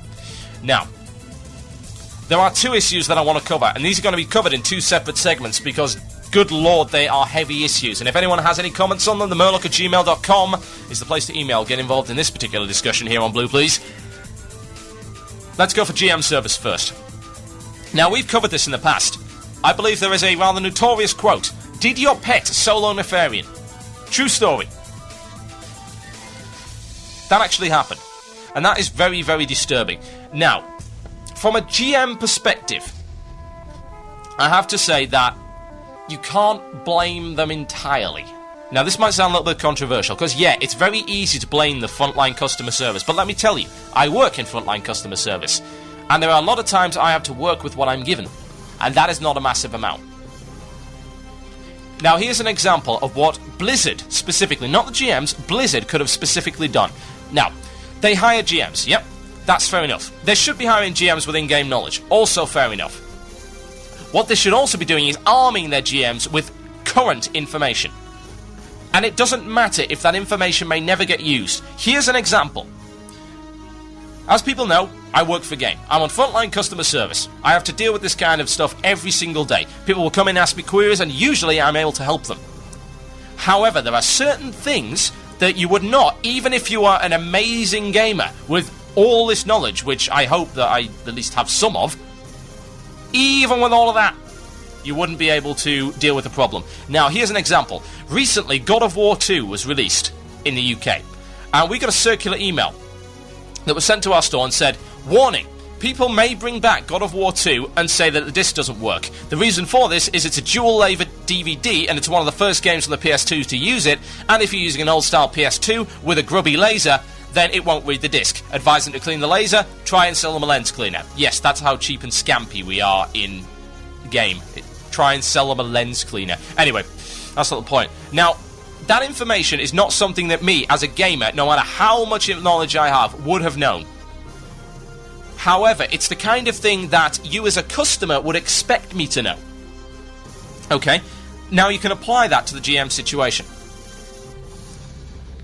Now, there are 2 issues that I want to cover, and these are going to be covered in 2 separate segments because, good lord, they are heavy issues. And if anyone has any comments on them, themurloc@gmail.com is the place to email. Get involved in this particular discussion here on Blue Plz. Let's go for GM service first. Now, we've covered this in the past. I believe there is a rather notorious quote. Did your pet solo Nefarian? True story. That actually happened. And that is very, very disturbing. Now, from a GM perspective, I have to say that you can't blame them entirely. Now, this might sound a little bit controversial, because, yeah, it's very easy to blame the frontline customer service. But let me tell you, I work in frontline customer service. And there are a lot of times I have to work with what I'm given. And that is not a massive amount. Now, here's an example of what Blizzard, specifically, not the GMs, Blizzard could have specifically done. Now, they hire GMs, yep, that's fair enough. They should be hiring GMs with in-game knowledge, also fair enough. What they should also be doing is arming their GMs with current information. And it doesn't matter if that information may never get used. Here's an example. As people know, I work for Game. I'm on frontline customer service. I have to deal with this kind of stuff every single day. People will come in and ask me queries, and usually I'm able to help them. However, there are certain things that you would not, even if you are an amazing gamer with all this knowledge, which I hope that I at least have some of, even with all of that, you wouldn't be able to deal with the problem. Now, here's an example. Recently, God of War 2 was released in the UK, and we got a circular email that was sent to our store and said, warning, people may bring back God of War 2 and say that the disc doesn't work. The reason for this is it's a dual-laser DVD and it's one of the first games on the PS2 to use it, and if you're using an old-style PS2 with a grubby laser, then it won't read the disc. Advise them to clean the laser, try and sell them a lens cleaner. Yes, that's how cheap and scampy we are in Game. Try and sell them a lens cleaner. Anyway, that's not the point. Now, that information is not something that me, as a gamer, no matter how much knowledge I have, would have known. However, it's the kind of thing that you as a customer would expect me to know. Okay? Now you can apply that to the GM situation.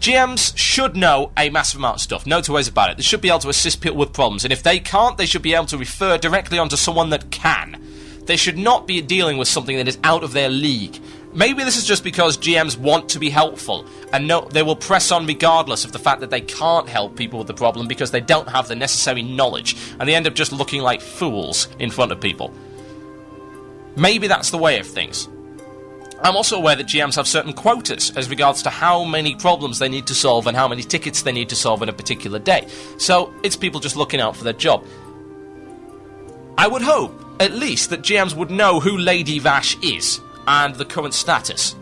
GMs should know a massive amount of stuff, no two ways about it. They should be able to assist people with problems, and if they can't, they should be able to refer directly onto someone that can. They should not be dealing with something that is out of their league. Maybe this is just because GMs want to be helpful, and no, they will press on regardless of the fact that they can't help people with the problem because they don't have the necessary knowledge, and they end up just looking like fools in front of people. Maybe that's the way of things. I'm also aware that GMs have certain quotas as regards to how many problems they need to solve and how many tickets they need to solve in a particular day. So it's people just looking out for their job. I would hope, at least, that GMs would know who Lady Vashj is and the current status.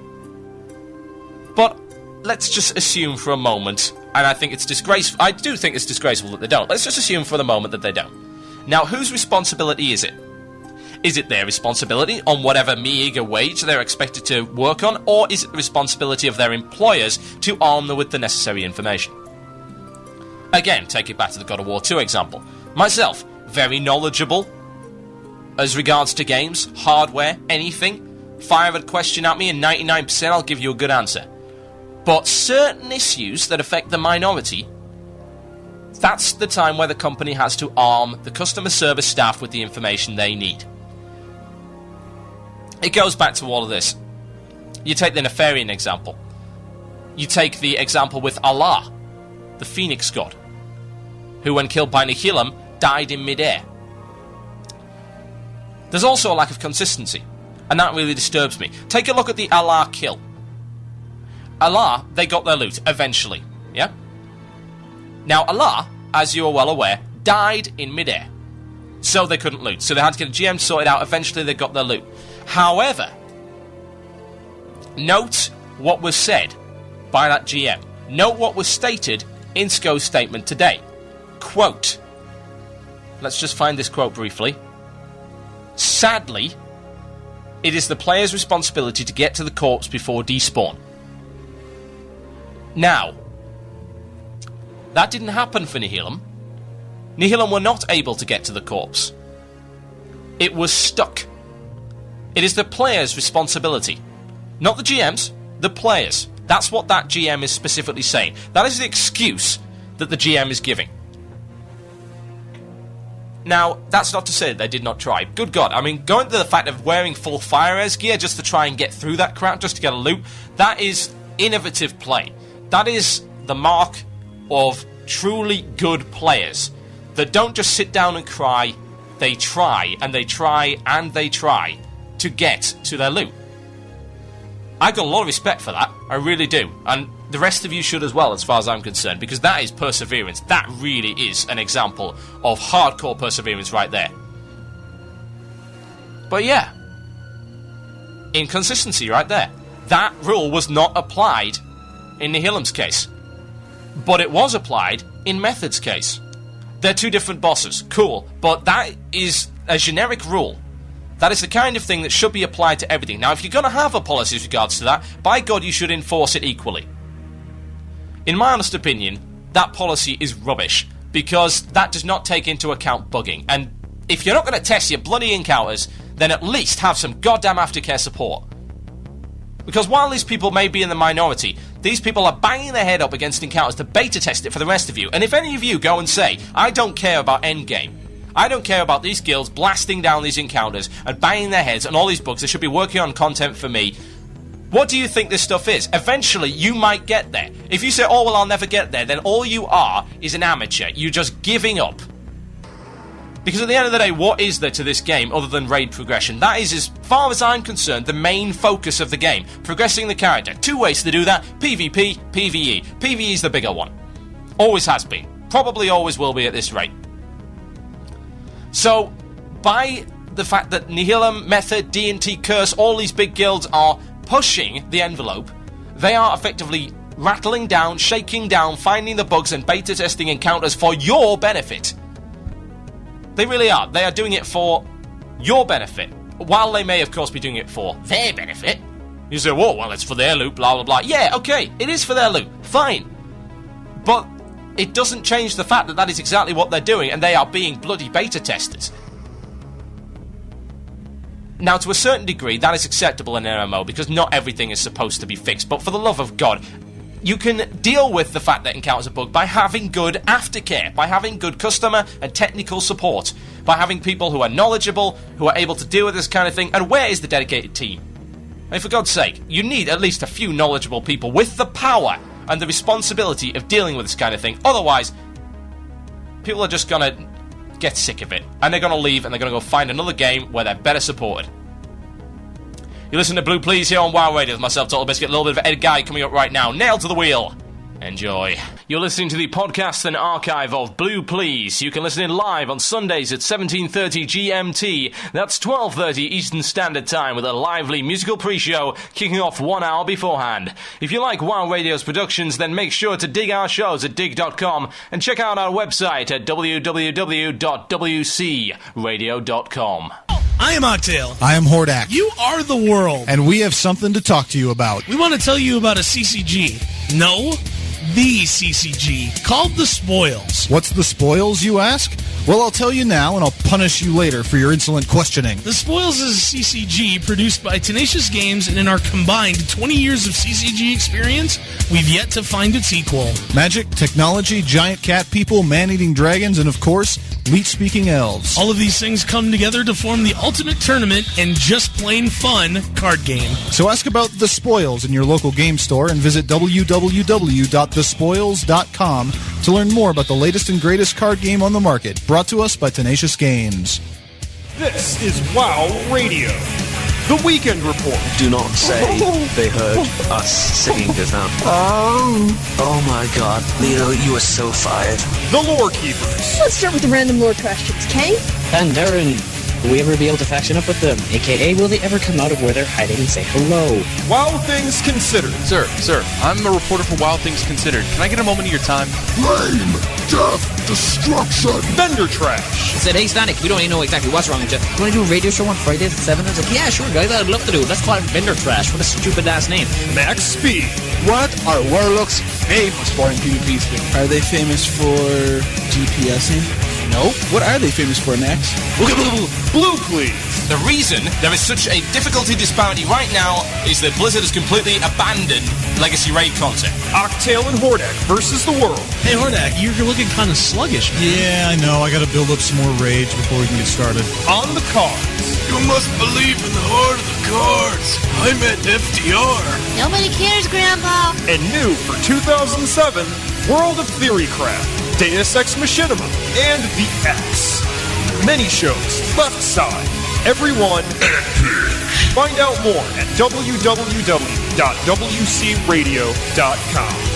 But let's just assume for a moment, and I think it's disgraceful. I do think it's disgraceful that they don't. Let's just assume for the moment that they don't. Now, whose responsibility is it? Is it their responsibility on whatever meagre wage they're expected to work on, or is it the responsibility of their employers to arm them with the necessary information? Again, take it back to the God of War 2 example. Myself, very knowledgeable as regards to games, hardware, anything. Fire a question at me and 99% I'll give you a good answer. But certain issues that affect the minority, that's the time where the company has to arm the customer service staff with the information they need. It goes back to all of this. You take the Nefarian example. You take the example with Allah, the Phoenix God, who when killed by Nihilum, died in midair. There's also a lack of consistency, and that really disturbs me. Take a look at the Allah kill. Allah, they got their loot, eventually, yeah? Now Allah, as you are well aware, died in midair. So they couldn't loot. So they had to get a GM sorted out. Eventually they got their loot. However, note what was said by that GM. Note what was stated in SCO's statement today. Quote. Let's just find this quote briefly. Sadly, it is the player's responsibility to get to the corpse before despawn. Now, that didn't happen for Nihilum. Nihilum were not able to get to the corpse. It was stuck. It is the player's responsibility. Not the GM's, the players. That's what that GM is specifically saying. That is the excuse that the GM is giving. Now, that's not to say that they did not try. Good God, I mean, going to the fact of wearing full fire res gear just to try and get through that crowd, just to get a loot, that is innovative play. That is the mark of truly good players that don't just sit down and cry. They try, and they try, and they try to get to their loot. I got a lot of respect for that. I really do. And the rest of you should as well, as far as I'm concerned, because that is perseverance. That really is an example of hardcore perseverance right there. But yeah, inconsistency right there. That rule was not applied in Nihilum's case, but it was applied in Method's case. They're two different bosses, cool, but that is a generic rule. That is the kind of thing that should be applied to everything. Now, if you're going to have a policy with regards to that, by God, you should enforce it equally. In my honest opinion, that policy is rubbish, because that does not take into account bugging. And if you're not going to test your bloody encounters, then at least have some goddamn aftercare support. Because while these people may be in the minority, these people are banging their head up against encounters to beta test it for the rest of you. And if any of you go and say, I don't care about endgame, I don't care about these guilds blasting down these encounters and banging their heads and all these bugs, they should be working on content for me, what do you think this stuff is? Eventually, you might get there. If you say, oh, well, I'll never get there, then all you are is an amateur. You're just giving up. Because at the end of the day, what is there to this game other than raid progression? That is, as far as I'm concerned, the main focus of the game. Progressing the character. Two ways to do that: PvP, PvE. PvE is the bigger one. Always has been. Probably always will be at this rate. So, by the fact that Nihilum, Method, D&T, Curse, all these big guilds are pushing the envelope, they are effectively rattling down, shaking down, finding the bugs and beta testing encounters for your benefit. They really are. They are doing it for your benefit, while they may of course be doing it for their benefit. You say, whoa, well, it's for their loot, blah blah blah. Yeah, okay, it is for their loot, fine. But it doesn't change the fact that that is exactly what they're doing, and they are being bloody beta testers. Now, to a certain degree, that is acceptable in an MMO, because not everything is supposed to be fixed, but for the love of God, you can deal with the fact that encounters are bugged by having good aftercare, by having good customer and technical support, by having people who are knowledgeable, who are able to deal with this kind of thing, and where is the dedicated team? I mean, for God's sake, you need at least a few knowledgeable people with the power and the responsibility of dealing with this kind of thing. Otherwise, people are just going to get sick of it, and they're going to leave, and they're going to go find another game where they're better supported. You listen to Blue Plz here on WoW Radio with myself, TotalBiscuit. A little bit of Ed Guy coming up right now. Nail to the wheel. Enjoy. You're listening to the podcast and archive of Blue Plz. You can listen in live on Sundays at 17:30 GMT. That's 12:30 Eastern Standard Time with a lively musical pre-show kicking off 1 hour beforehand. If you like WoW Radio's productions, then make sure to dig our shows at dig.com and check out our website at www.wcradio.com. I am Octale. I am Hordak. You are the world. And we have something to talk to you about. We want to tell you about a CCG. No, the CCG, called The Spoils. What's The Spoils, you ask? Well, I'll tell you now, and I'll punish you later for your insolent questioning. The Spoils is a CCG produced by Tenacious Games, and in our combined 20 years of CCG experience, we've yet to find its equal. Magic, technology, giant cat people, man-eating dragons, and of course, leech-speaking elves. All of these things come together to form the ultimate tournament and just plain fun card game. So ask about The Spoils in your local game store and visit www.thespoils.com to learn more about the latest and greatest card game on the market. Brought to us by Tenacious Games. This is WoW Radio, the Weekend Report. Do not say they heard us singing this out. Oh my god, Leo, you are so fired. The Lore Keepers. Let's start with the random lore questions, okay? And Darren, will we ever be able to faction up with them? AKA, will they ever come out of where they're hiding and say hello? WoW Things Considered. Sir, I'm a reporter for WoW Things Considered. Can I get a moment of your time? Flame, death, destruction. Vendor Trash. I said, hey, Static, we don't even know exactly what's wrong with you. Do you want to do a radio show on Fridays at 7? I was like, yeah, sure, guys, I'd love to do it. Let's call it Vendor Trash. What a stupid-ass name. Max Speed. What are warlocks famous for in PvP spin? Are they famous for DPSing? No. What are they famous for, Max? Blue Plz. The reason there is such a difficulty disparity right now is that Blizzard has completely abandoned Legacy Raid content. Octale and Hordak versus the world. Hey, Hordak, you're looking kind of sluggish, man. Yeah, I know. I gotta build up some more rage before we can get started. On the cards. You must believe in the heart of the cards. I'm at FDR. Nobody cares, Grandpa. And new for 2007, World of Theorycraft, Deus Ex Machinima, and The X. Many shows, left side, everyone epic. Find out more at www.wcradio.com.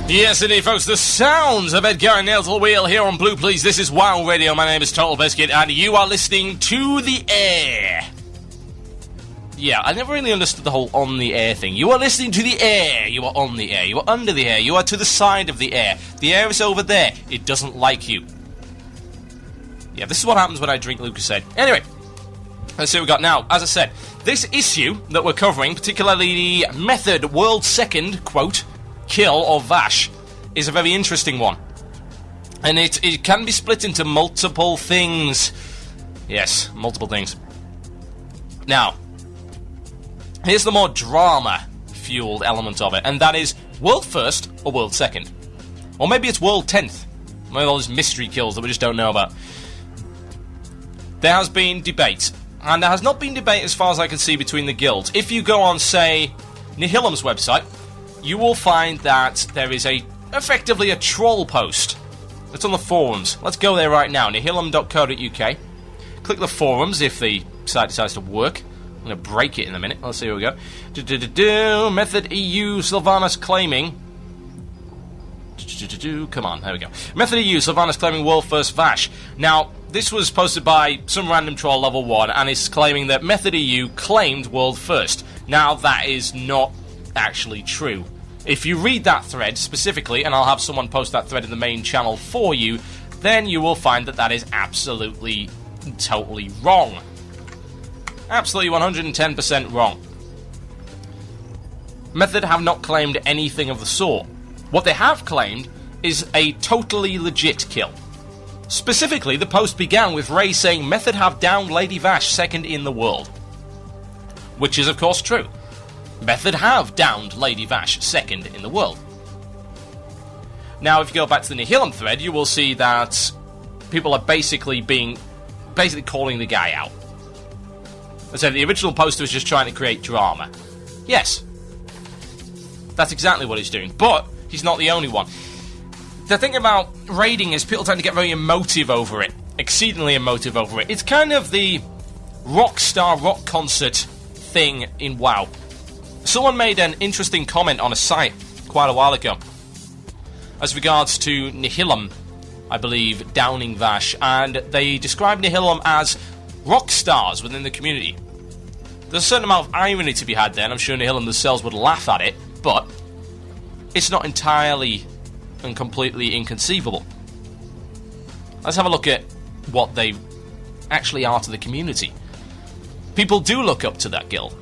Yes, indeed, folks, the sounds of Edgar and Nail to the Wheel here on Blue Plz. This is WoW Radio. My name is TotalBiscuit, and you are listening to the air. Yeah, I never really understood the whole on the air thing. You are listening to the air. You are on the air. You are under the air. You are to the side of the air. The air is over there. It doesn't like you. Yeah, this is what happens when I drink Lucozade. Anyway, let's see what we got now. As I said, this issue that we're covering, particularly the Method World Second, quote, kill of Vashj, is a very interesting one. And it can be split into multiple things. Yes, multiple things. Now, here's the more drama-fueled element of it, and that is World First or World Second. Or maybe it's World 10th. One of those mystery kills that we just don't know about. There has been debate, and there has not been debate as far as I can see between the guilds. If you go on, say, Nihilum's website, you will find that there is effectively a troll post. It's on the forums. Let's go there right now, nihilum.co.uk. Click the forums if the site decides to work. I'm going to break it in a minute. Let's see where we go. Method EU Sylvanas claiming... Come on, there we go. Method EU Sylvanas claiming World First Vashj. Now, this was posted by some random troll level 1, and it's claiming that Method EU claimed World First. Now, that is not actually true. If you read that thread specifically, and I'll have someone post that thread in the main channel for you, then you will find that that is absolutely, totally wrong. Absolutely 110% wrong. Method have not claimed anything of the sort. What they have claimed is a totally legit kill. Specifically, the post began with Ray saying Method have downed Lady Vashj second in the world. Which is of course true. Method have downed Lady Vashj second in the world. Now, if you go back to the Nihilum thread, you will see that people are basically calling the guy out. So the original poster was just trying to create drama. Yes. That's exactly what he's doing. But he's not the only one. The thing about raiding is people tend to get very emotive over it. Exceedingly emotive over it. It's kind of the rock concert thing in WoW. Someone made an interesting comment on a site quite a while ago as regards to Nihilum, I believe, downing Vashj, and they described Nihilum as rock stars within the community. There's a certain amount of irony to be had there, and I'm sure Nihilum themselves would laugh at it, but it's not entirely and completely inconceivable. Let's have a look at what they actually are to the community. People do look up to that guild.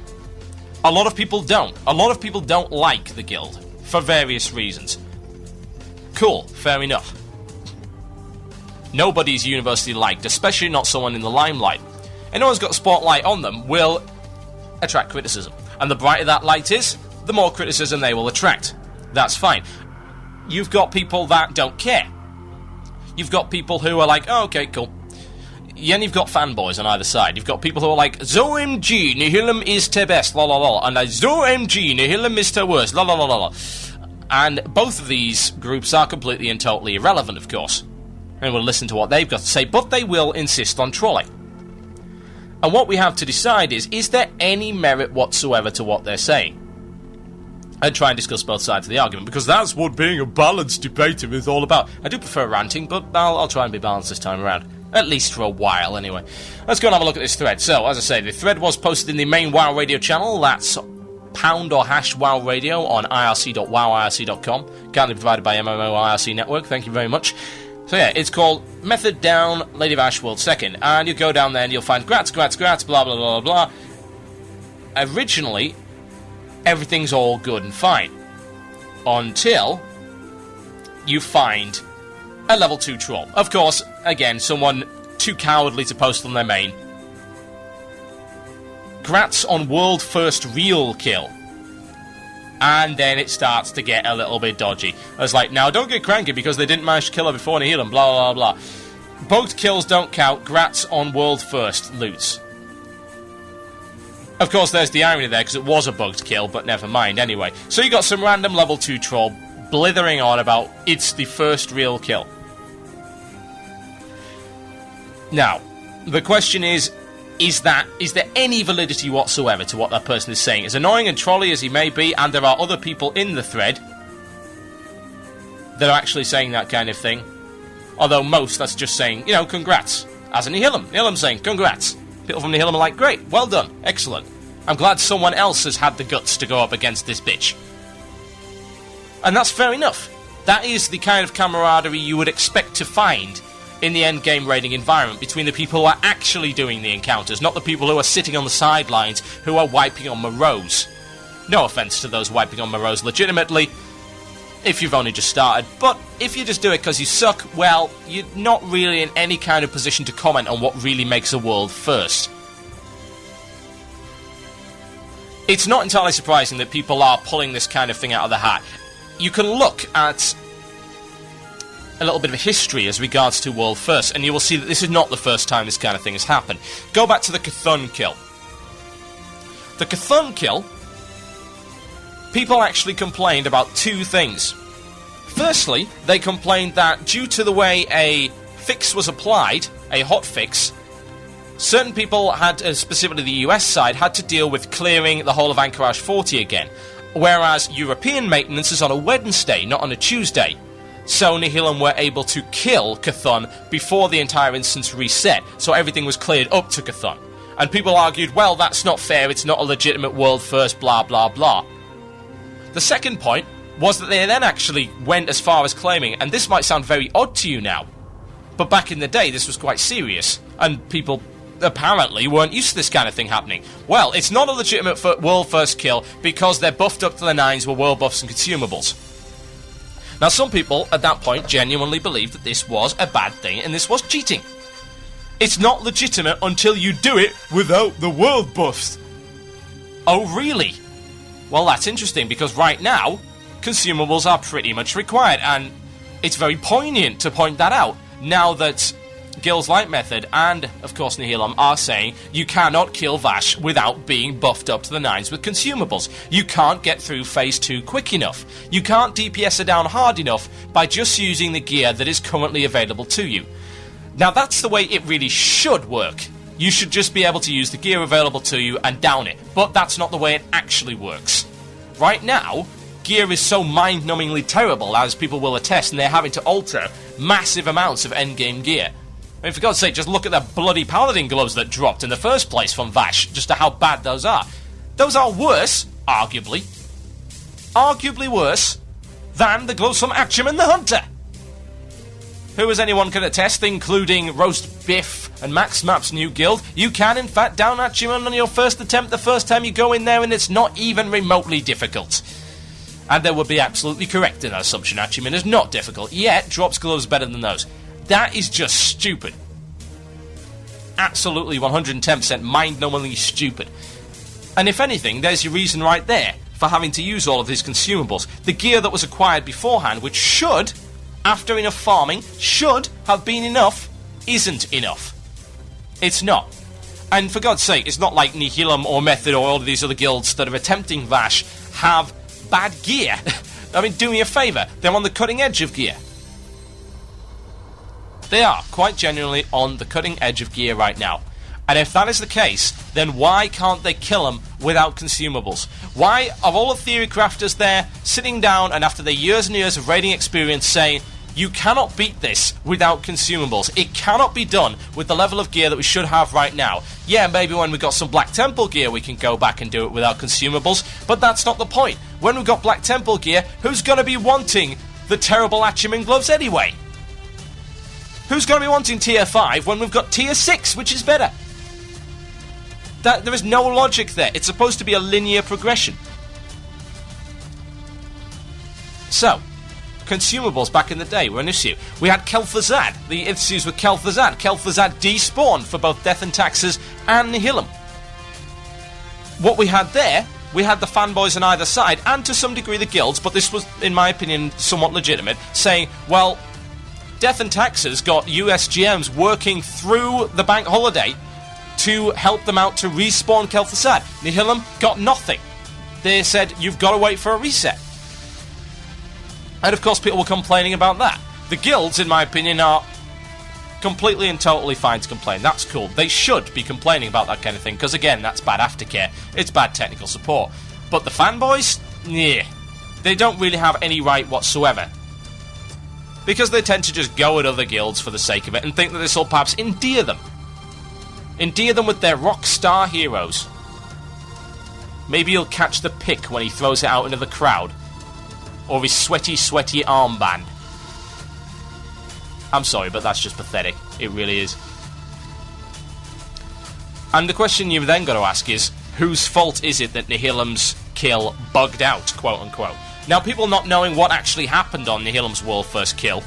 A lot of people don't. A lot of people don't like the guild for various reasons. Cool, fair enough. Nobody's universally liked, especially not someone in the limelight. Anyone who's got a spotlight on them will attract criticism. And the brighter that light is, the more criticism they will attract. That's fine. You've got people that don't care. You've got people who are like, oh, okay, cool. Then you've got fanboys on either side. You've got people who are like, ZOMG, Nihilum is te best, la la la. And like, ZOMG, Nihilum is te worst, la la la la la. And both of these groups are completely and totally irrelevant, of course. And we'll listen to what they've got to say, but they will insist on trolling. And what we have to decide is there any merit whatsoever to what they're saying? And try and discuss both sides of the argument, because that's what being a balanced debater is all about. I do prefer ranting, but I'll try and be balanced this time around. At least for a while, anyway. Let's go and have a look at this thread. So, as I say, the thread was posted in the main WoW Radio channel. That's pound or hash WoW Radio on irc.wowirc.com. Currently provided by MMO IRC Network. Thank you very much. So yeah, it's called Method Down Lady Vashj World Second. And you go down there and you'll find grats, blah, blah, blah, blah. Originally, everything's all good and fine. Until you find a level 2 troll. Of course, again, someone too cowardly to post on their main. Grats on world first real kill. And then it starts to get a little bit dodgy. It's like, now don't get cranky because they didn't manage to kill her before Nihilum, blah, blah, blah. Both kills don't count, grats on world first loots. Of course, there's the irony there, because it was a bugged kill, but never mind, anyway. So you got some random level 2 troll blithering on about it's the first real kill. Now, the question is there any validity whatsoever to what that person is saying? As annoying and trolly as he may be, and there are other people in the thread that are actually saying that kind of thing. Although most, that's just saying, you know, congrats. As in Nihilum. Nihilum saying, congrats. People from Nihilum are like, great, well done, excellent. I'm glad someone else has had the guts to go up against this bitch. And that's fair enough. That is the kind of camaraderie you would expect to find in the endgame raiding environment between the people who are actually doing the encounters, not the people who are sitting on the sidelines who are wiping on Moreaus. No offence to those wiping on Moreaus legitimately, if you've only just started, but if you just do it because you suck, well, you're not really in any kind of position to comment on what really makes a world first. It's not entirely surprising that people are pulling this kind of thing out of the hat. You can look at a little bit of history as regards to World First, and you will see that this is not the first time this kind of thing has happened. Go back to the Cthulhu kill. The Cthulhu kill, people actually complained about two things. Firstly, they complained that due to the way a fix was applied, a hotfix, certain people had, specifically the US side, had to deal with clearing the whole of Anchorage 40 again, whereas European maintenance is on a Wednesday, not on a Tuesday. So Nihilum were able to kill Cthulhu before the entire instance reset, so everything was cleared up to Cthulhu. And people argued, well, that's not fair, it's not a legitimate world first, blah, blah, blah. The second point was that they then actually went as far as claiming, and this might sound very odd to you now, but back in the day this was quite serious, and people apparently weren't used to this kind of thing happening. Well, it's not a legitimate world first kill because they're buffed up to the nines with world buffs and consumables. Now, some people at that point genuinely believed that this was a bad thing and this was cheating. It's not legitimate until you do it without the world buffs. Oh, really? Well, that's interesting because right now, consumables are pretty much required, and it's very poignant to point that out, now that Gil's Light Method and, of course, Nihilum are saying you cannot kill Vashj without being buffed up to the nines with consumables. You can't get through Phase 2 quick enough. You can't DPS her down hard enough by just using the gear that is currently available to you. Now, that's the way it really should work. You should just be able to use the gear available to you and down it, but that's not the way it actually works. Right now, gear is so mind-numbingly terrible, as people will attest, and they're having to alter massive amounts of endgame gear. I mean, for God's sake, just look at the bloody Paladin gloves that dropped in the first place from Vashj, just to how bad those are. Those are worse, arguably worse, than the gloves from Achumen the Hunter, who, as anyone can attest, including Roast Biff and Max Map's new guild, you can, in fact, down Achumen on your first attempt the first time you go in there, and it's not even remotely difficult. And they would be absolutely correct in that assumption. Achumen is not difficult, yet drops gloves better than those. That is just stupid. Absolutely 110% mind-numbingly stupid. And if anything, there's your reason right there for having to use all of these consumables. The gear that was acquired beforehand, which should, after enough farming, should have been enough, isn't enough. It's not. And for God's sake, it's not like Nihilum or Method or all of these other guilds that are attempting Vashj have bad gear. I mean, do me a favour, they're on the cutting edge of gear. They are, quite genuinely, on the cutting edge of gear right now. And if that is the case, then why can't they kill them without consumables? Why are all the theory crafters there, sitting down, and after their years and years of raiding experience saying, you cannot beat this without consumables. It cannot be done with the level of gear that we should have right now. Yeah, maybe when we've got some Black Temple gear we can go back and do it without consumables, but that's not the point. When we've got Black Temple gear, who's going to be wanting the terrible Achumen gloves anyway? Who's going to be wanting Tier 5 when we've got Tier 6, which is better? There is no logic there. It's supposed to be a linear progression. So, consumables back in the day were an issue. We had Kel'Thuzad. The issues with Kel'Thuzad. Kel'Thuzad despawned for both Death and Taxes and Nihilum. What we had there, we had the fanboys on either side, and to some degree the guilds, but this was, in my opinion, somewhat legitimate, saying, well, Death and Taxes got USGMs working through the bank holiday to help them out to respawn Kel'Thuzad. Nihilum got nothing. They said, you've got to wait for a reset. And of course people were complaining about that. The guilds, in my opinion, are completely and totally fine to complain. That's cool. They should be complaining about that kind of thing, because again, that's bad aftercare. It's bad technical support. But the fanboys? Yeah. They don't really have any right whatsoever. Because they tend to just go at other guilds for the sake of it and think that this will perhaps endear them. Endear them with their rock star heroes. Maybe he'll catch the pick when he throws it out into the crowd. Or his sweaty armband. I'm sorry, but that's just pathetic. It really is. And the question you've then got to ask is, whose fault is it that Nihilum's kill bugged out, quote-unquote? Now, people not knowing what actually happened on Nihilum's world first kill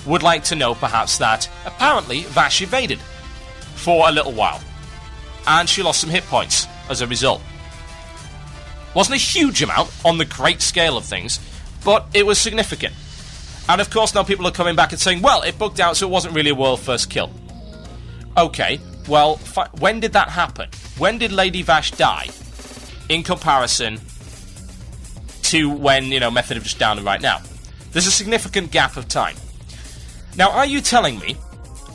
would like to know, perhaps, that apparently Vashj evaded for a little while. And she lost some hit points as a result. Wasn't a huge amount on the great scale of things, but it was significant. And of course now people are coming back and saying, well, it bugged out so it wasn't really a world first kill. Okay, well, when did that happen? When did Lady Vashj die in comparison to when, Method have just downed her right now? There's a significant gap of time. Now, are you telling me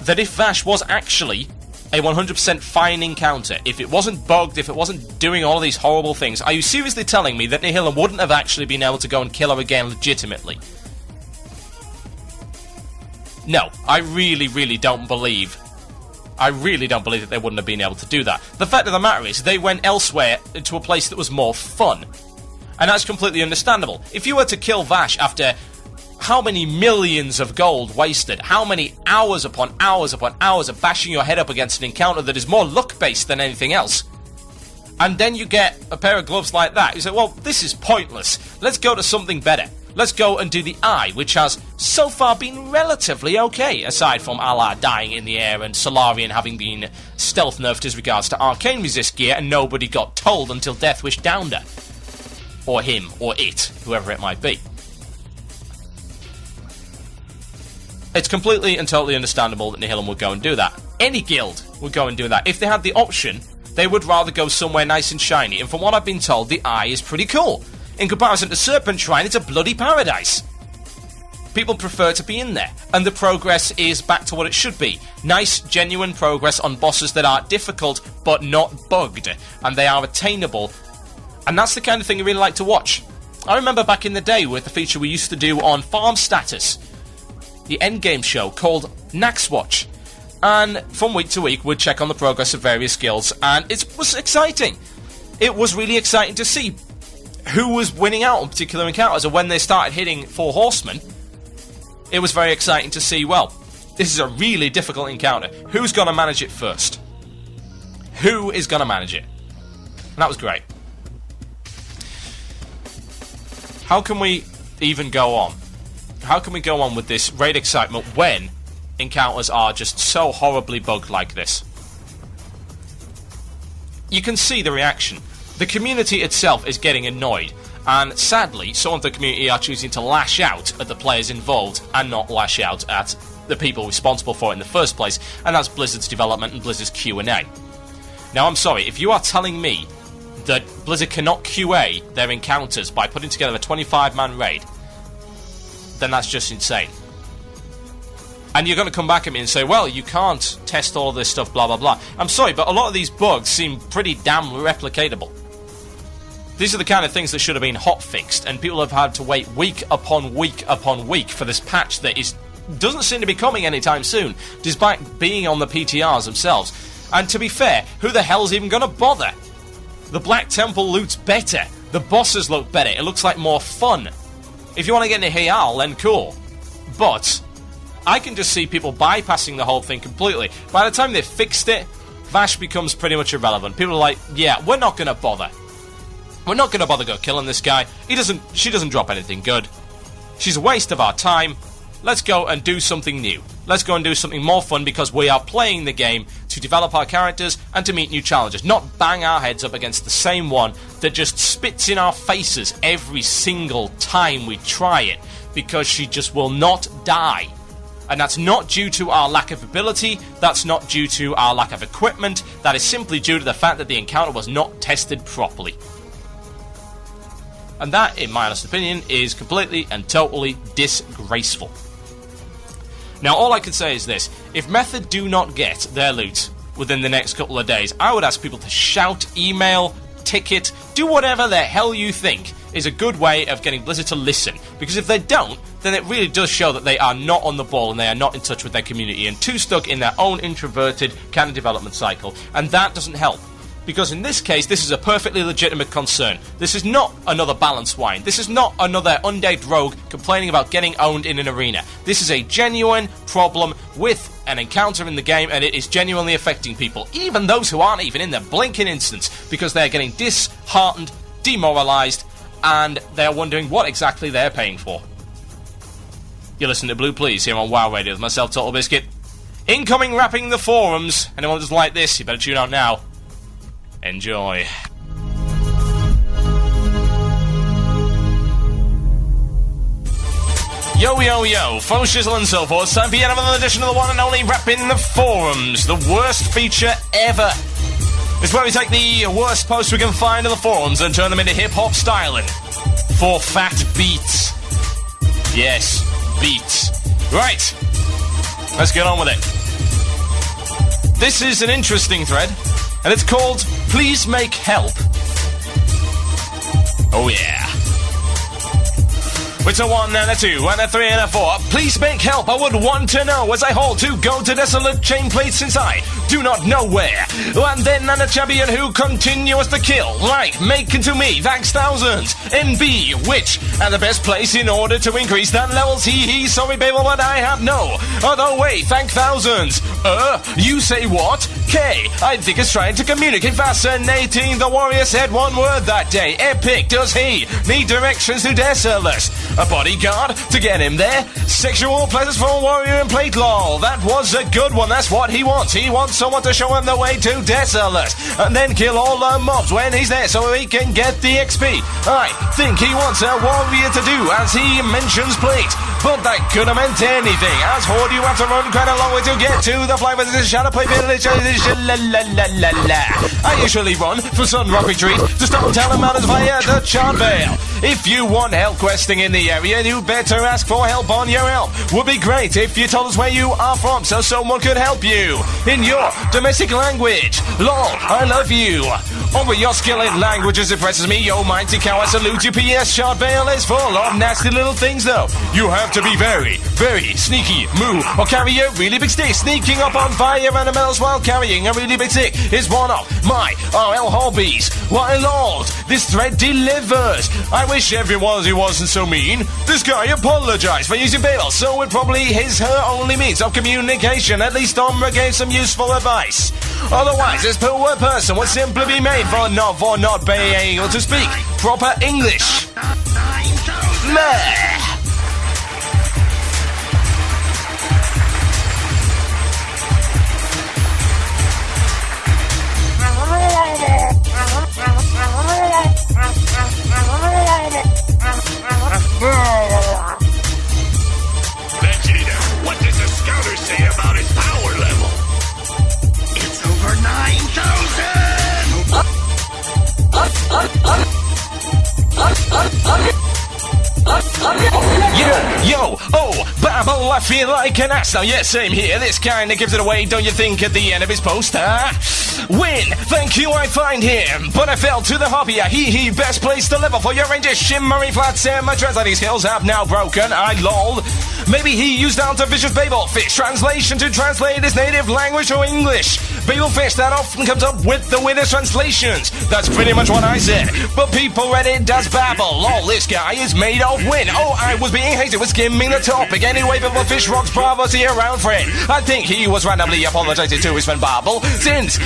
that if Vashj was actually a 100% fine encounter, if it wasn't bugged, if it wasn't doing all of these horrible things, are you seriously telling me that Nihilum wouldn't have actually been able to go and kill her again legitimately? No, I really, really don't believe that they wouldn't have been able to do that. The fact of the matter is, they went elsewhere to a place that was more fun. And that's completely understandable. If you were to kill Vashj after how many millions of gold wasted, how many hours upon hours upon hours of bashing your head up against an encounter that is more luck-based than anything else, and then you get a pair of gloves like that, you say, well, this is pointless. Let's go to something better. Let's go and do the Eye, which has so far been relatively okay, aside from Allah dying in the air and Solarian having been stealth nerfed as regards to arcane resist gear, and nobody got told until Deathwish downed her. Or him, or it, whoever it might be. It's completely and totally understandable that Nihilum would go and do that. Any guild would go and do that. If they had the option, they would rather go somewhere nice and shiny, and from what I've been told, the Eye is pretty cool. In comparison to Serpent Shrine, it's a bloody paradise. People prefer to be in there, and the progress is back to what it should be. Nice, genuine progress on bosses that are difficult, but not bugged, and they are attainable, and that's the kind of thing you really like to watch. I remember back in the day with the feature we used to do on Farm Status, the endgame show called Nax Watch, and from week to week we'd check on the progress of various skills, and it was exciting. It was really exciting to see who was winning out on particular encounters, and when they started hitting 4 horsemen, it was very exciting to see, well, this is a really difficult encounter. Who's going to manage it first? Who is going to manage it? And that was great. How can we even go on? How can we go on with this raid excitement when encounters are just so horribly bugged like this? You can see the reaction. The community itself is getting annoyed, and sadly, some of the community are choosing to lash out at the players involved and not lash out at the people responsible for it in the first place, and that's Blizzard's development and Blizzard's QA. Now, I'm sorry, if you are telling me that Blizzard cannot QA their encounters by putting together a 25-man raid, then that's just insane. And you're going to come back at me and say, well, you can't test all this stuff, blah, blah, blah. I'm sorry, but a lot of these bugs seem pretty damn replicatable. These are the kind of things that should have been hot-fixed, and people have had to wait week upon week upon week for this patch that doesn't seem to be coming anytime soon, despite being on the PTRs themselves. And to be fair, who the hell's even going to bother? The Black Temple loots better. The bosses look better. It looks like more fun. If you want to get into Hayal, then cool. But I can just see people bypassing the whole thing completely. By the time they've fixed it, Vashj becomes pretty much irrelevant. People are like, yeah, we're not going to bother. We're not going to bother go killing this guy. She doesn't drop anything good. She's a waste of our time. Let's go and do something new. Let's go and do something more fun because we are playing the game to develop our characters and to meet new challenges, not bang our heads up against the same one that just spits in our faces every single time we try it, because she just will not die. And that's not due to our lack of ability, that's not due to our lack of equipment, that is simply due to the fact that the encounter was not tested properly. And that, in my honest opinion, is completely and totally disgraceful. Now, all I can say is this. If Method do not get their loot within the next couple of days, I would ask people to shout, email, ticket, do whatever the hell you think is a good way of getting Blizzard to listen. Because if they don't, then it really does show that they are not on the ball and they are not in touch with their community and too stuck in their own introverted kind of development cycle. And that doesn't help. Because in this case, this is a perfectly legitimate concern. This is not another balance wine. This is not another undead rogue complaining about getting owned in an arena. This is a genuine problem with an encounter in the game, and it is genuinely affecting people, even those who aren't even in the blinking instance, because they're getting disheartened, demoralised, and they're wondering what exactly they're paying for. You're listening to Blue Plz here on WoW Radio with myself, TotalBiscuit. Incoming rapping the forums. Anyone who doesn't like this, you better tune out now. Enjoy. Yo, yo, yo, phone shizzle and so forth. It's time for yet another edition of the one and only Rapping the Forums, the worst feature ever. It's where we take the worst posts we can find in the forums and turn them into hip-hop styling for fat beats. Yes, beats. Right, let's get on with it. This is an interesting thread, and it's called Please Make Help. Oh yeah. It's a 1 and a 2 and a 3 and a 4. Please make help, I would want to know, as I haul to go to desolate chain plates since I do not know where. And then a champion who continues to kill, like making to me thanks thousands. NB, which are the best place in order to increase that levels. He, sorry baby, but I have no other way, thank thousands. You say what? K, I think it's trying to communicate fascinating. The warrior said one word that day, epic. Does he need directions to Desolus? A bodyguard to get him there? Sexual pleasures for a warrior in plate, lol. That was a good one, that's what he wants. He wants someone to show him the way to Desolate, and then kill all the mobs when he's there so he can get the XP. I think he wants a warrior to do, as he mentions plate. But that could have meant anything. As Horde, you have to run quite a long way to get to the fly with this shadow play village. I usually run for Sun Rock Retreat to stop telling matters via the Chart Veil. If you want help questing in the area, you better ask for help on your help. Would be great if you told us where you are from so someone could help you in your domestic language. Lol, I love you. Over your skill in languages impresses me. Yo, mighty cow, I salute you. P.S. Chart Veil is full of nasty little things, though. You have to be very, very sneaky, moo, or carry a really big stick. Sneaking up on fire animals while carrying a really big stick is one of my RL hobbies. Why, Lord, this thread delivers. I wish everyone who wasn't so mean. This guy apologized for using Babel, so it probably her only means of communication. At least Omra gave some useful advice. Otherwise, this poor person would simply be made for not being able to speak proper English. Meh. Vegeta, what does the scouter say about his power level? It's over 9,000! Yo, oh, babble, I feel like an ass. Now, yeah, same here. This kinda gives it away, don't you think, at the end of his post, huh? Win, thank you, I find him. But I fell to the hobby, he best place to level for your ranges. Shimmery flats and my translating skills have now broken, I lol. Maybe he used artificial Babelfish translation to translate his native language to English. Babelfish that often comes up with the weirdest translations. That's pretty much what I said. But people read it as babble. Lol, this guy is made of win. Oh, I was being hated with skimming the topic. Anyway, Babelfish rocks privacy around Fred. I think he was randomly apologizing to his friend Babel, since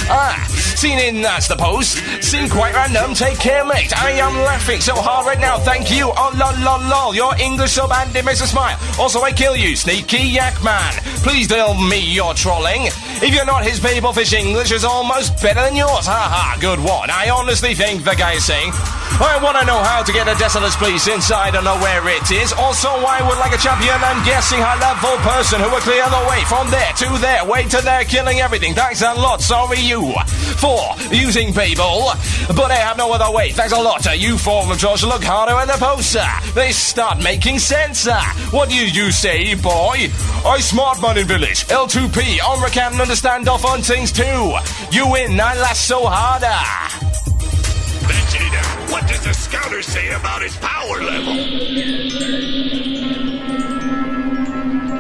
seen in that's the post. Seemed quite random. Take care, mate. I am laughing so hard right now. Thank you. Oh, lol, lol, lol. Your English so bad it makes a smile. Also, I kill you, sneaky yak man. Please tell me you're trolling. If you're not, his Babelfish English is almost better than yours. Haha, good one. I honestly think the guy is saying, I want to know how to get a Desolate place inside. I don't know where it is. Also, I would like a champion and guessing high-level person who will clear the way from there to there, way to there, killing everything. Thanks a lot. Sorry you for using Babel, but I have no other way. Thanks a lot. You forum trolls look harder at the poster. They start making sense. What do you say, boy? I smart man in village. L2P. Omra can understand off on things too. You win. I last so harder. Vegeta, what does the scouter say about his power level?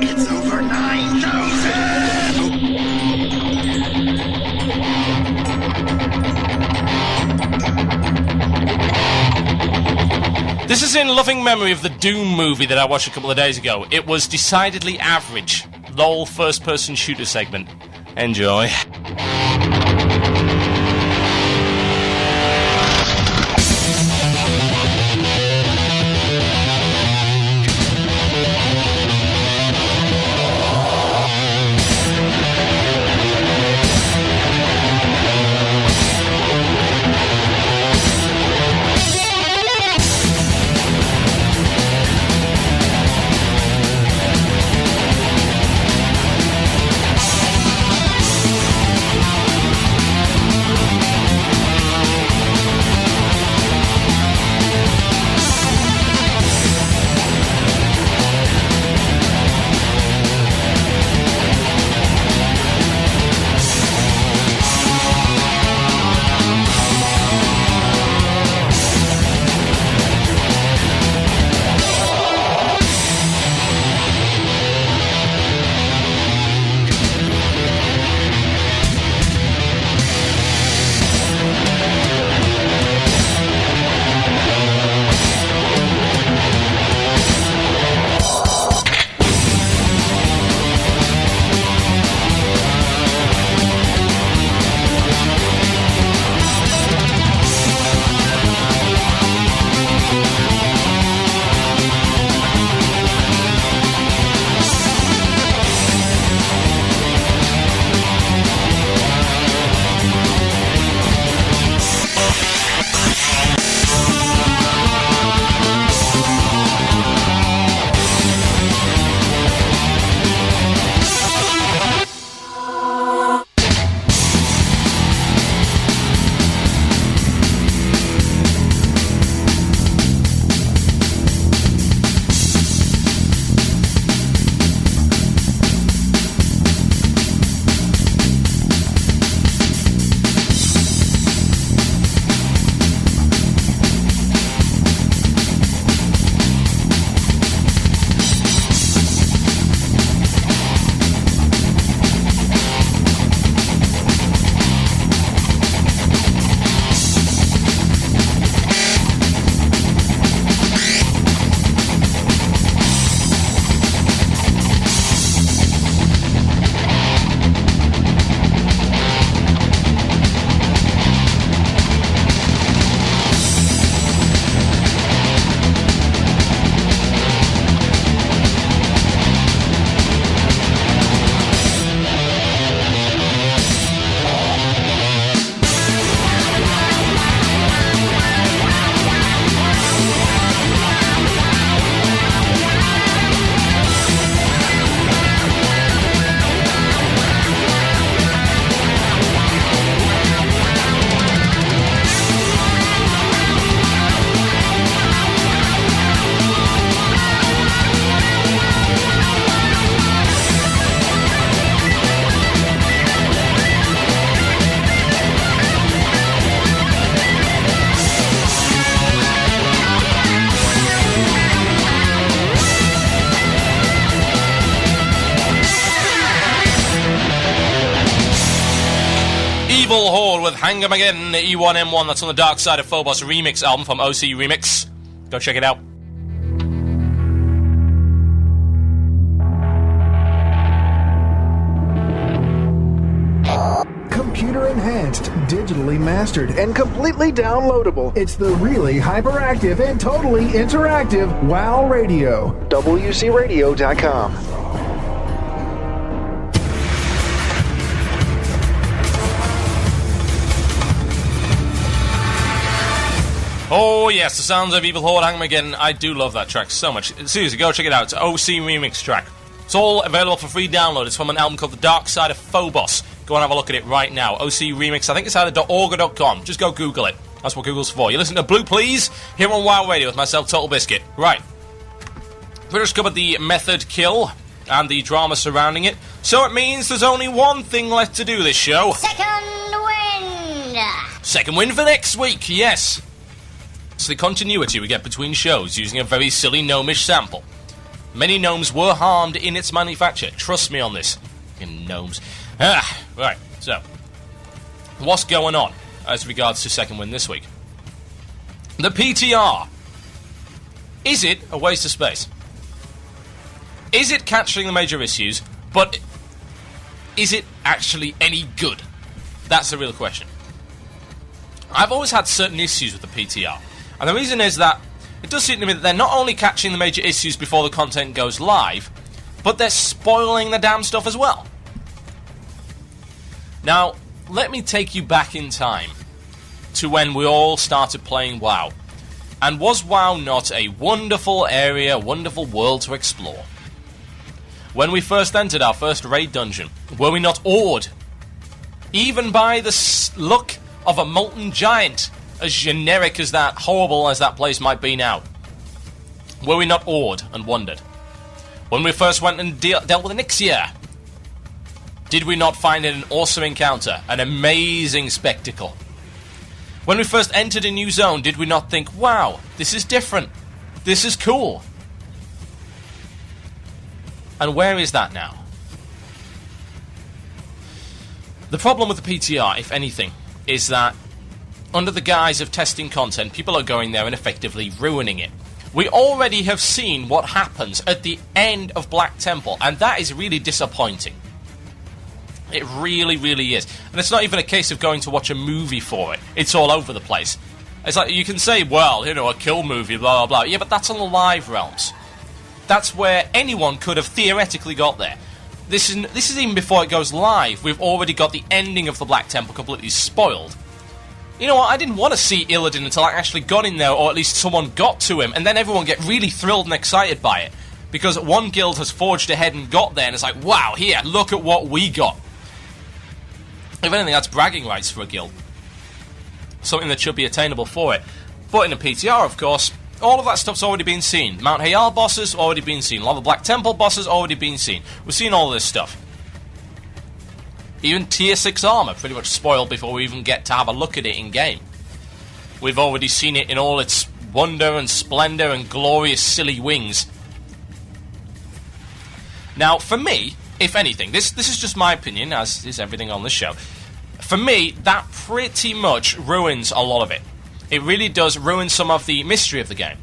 It's over 9,000! This is in loving memory of the Doom movie that I watched a couple of days ago. It was decidedly average. LOL first-person shooter segment. Enjoy. Hang 'Em Again, E1M1, that's on the Dark Side of Phobos remix album from OC Remix. Go check it out. Computer enhanced, digitally mastered, and completely downloadable. It's the really hyperactive and totally interactive WOW Radio. WCRadio.com. Oh yes, the sounds of Evil Horde, Hang 'Em Again. I do love that track so much. Seriously, go check it out. It's an OC remix track. It's all available for free download. It's from an album called The Dark Side of Phobos. Go and have a look at it right now. OC remix. I think it's either .org.com. Just go Google it. That's what Google's for. You listen to Blue Plz here on WoW Radio with myself, TotalBiscuit. Right. We just covered the method kill and the drama surrounding it. So it means there's only one thing left to do this show. Second wind. Second win for next week, yes. It's the continuity we get between shows using a very silly gnomish sample. Many gnomes were harmed in its manufacture. Trust me on this. Fucking gnomes. Right, so. What's going on as regards to second win this week? The PTR. Is it a waste of space? Is it catching the major issues, but is it actually any good? That's the real question. I've always had certain issues with the PTR. And the reason is that it does seem to me that they're not only catching the major issues before the content goes live, but they're spoiling the damn stuff as well. Now, let me take you back in time to when we all started playing WoW. And was WoW not a wonderful area, wonderful world to explore? When we first entered our first raid dungeon, were we not awed, even by the look of a molten giant, as generic as that, horrible as that place might be now? Were we not awed and wondered? When we first went and dealt with Nixia, did we not find it an awesome encounter, an amazing spectacle? When we first entered a new zone, did we not think, wow, this is different, this is cool? And where is that now? The problem with the PTR, if anything, is that under the guise of testing content, people are going there and effectively ruining it. We already have seen what happens at the end of Black Temple, and that is really disappointing. It really, really is. And it's not even a case of going to watch a movie for it. It's all over the place. It's like, you can say, well, you know, a kill movie, blah, blah, blah. Yeah, but that's on the live realms. That's where anyone could have theoretically got there. This is even before it goes live. We've already got the ending of the Black Temple completely spoiled. You know what, I didn't want to see Illidan until I actually got in there, or at least someone got to him, and then everyone get really thrilled and excited by it. Because one guild has forged ahead and got there, and it's like, wow, here, look at what we got. If anything, that's bragging rights for a guild. Something that should be attainable for it. But in a PTR, of course, all of that stuff's already been seen. Mount Hayal bosses, already been seen. A lot of the Black Temple bosses, already been seen. We've seen all of this stuff. Even Tier 6 armor, pretty much spoiled before we even get to have a look at it in-game. We've already seen it in all its wonder and splendor and glorious silly wings. Now, for me, if anything, this is just my opinion, as is everything on this show. For me, that pretty much ruins a lot of it. It really does ruin some of the mystery of the game.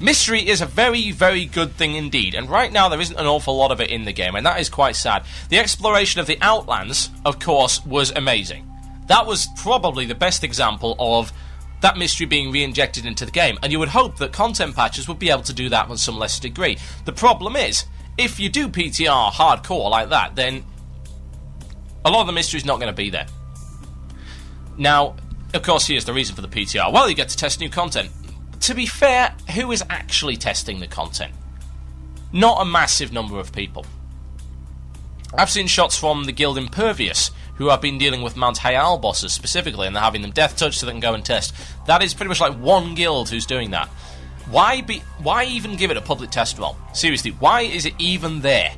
Mystery is a very, very good thing indeed, and right now there isn't an awful lot of it in the game, and that is quite sad. The exploration of the Outlands, of course, was amazing. That was probably the best example of that mystery being re-injected into the game, and you would hope that content patches would be able to do that with some less degree. The problem is, if you do PTR hardcore like that, then a lot of the mystery is not going to be there. Now, of course, here's the reason for the PTR. Well, you get to test new content. To be fair, who is actually testing the content? Not a massive number of people. I've seen shots from the Guild Impervious, who have been dealing with Mount Hayal bosses specifically, and they're having them death touch so they can go and test. That is pretty much like one guild who's doing that. Why even give it a public test role? Seriously, why is it even there?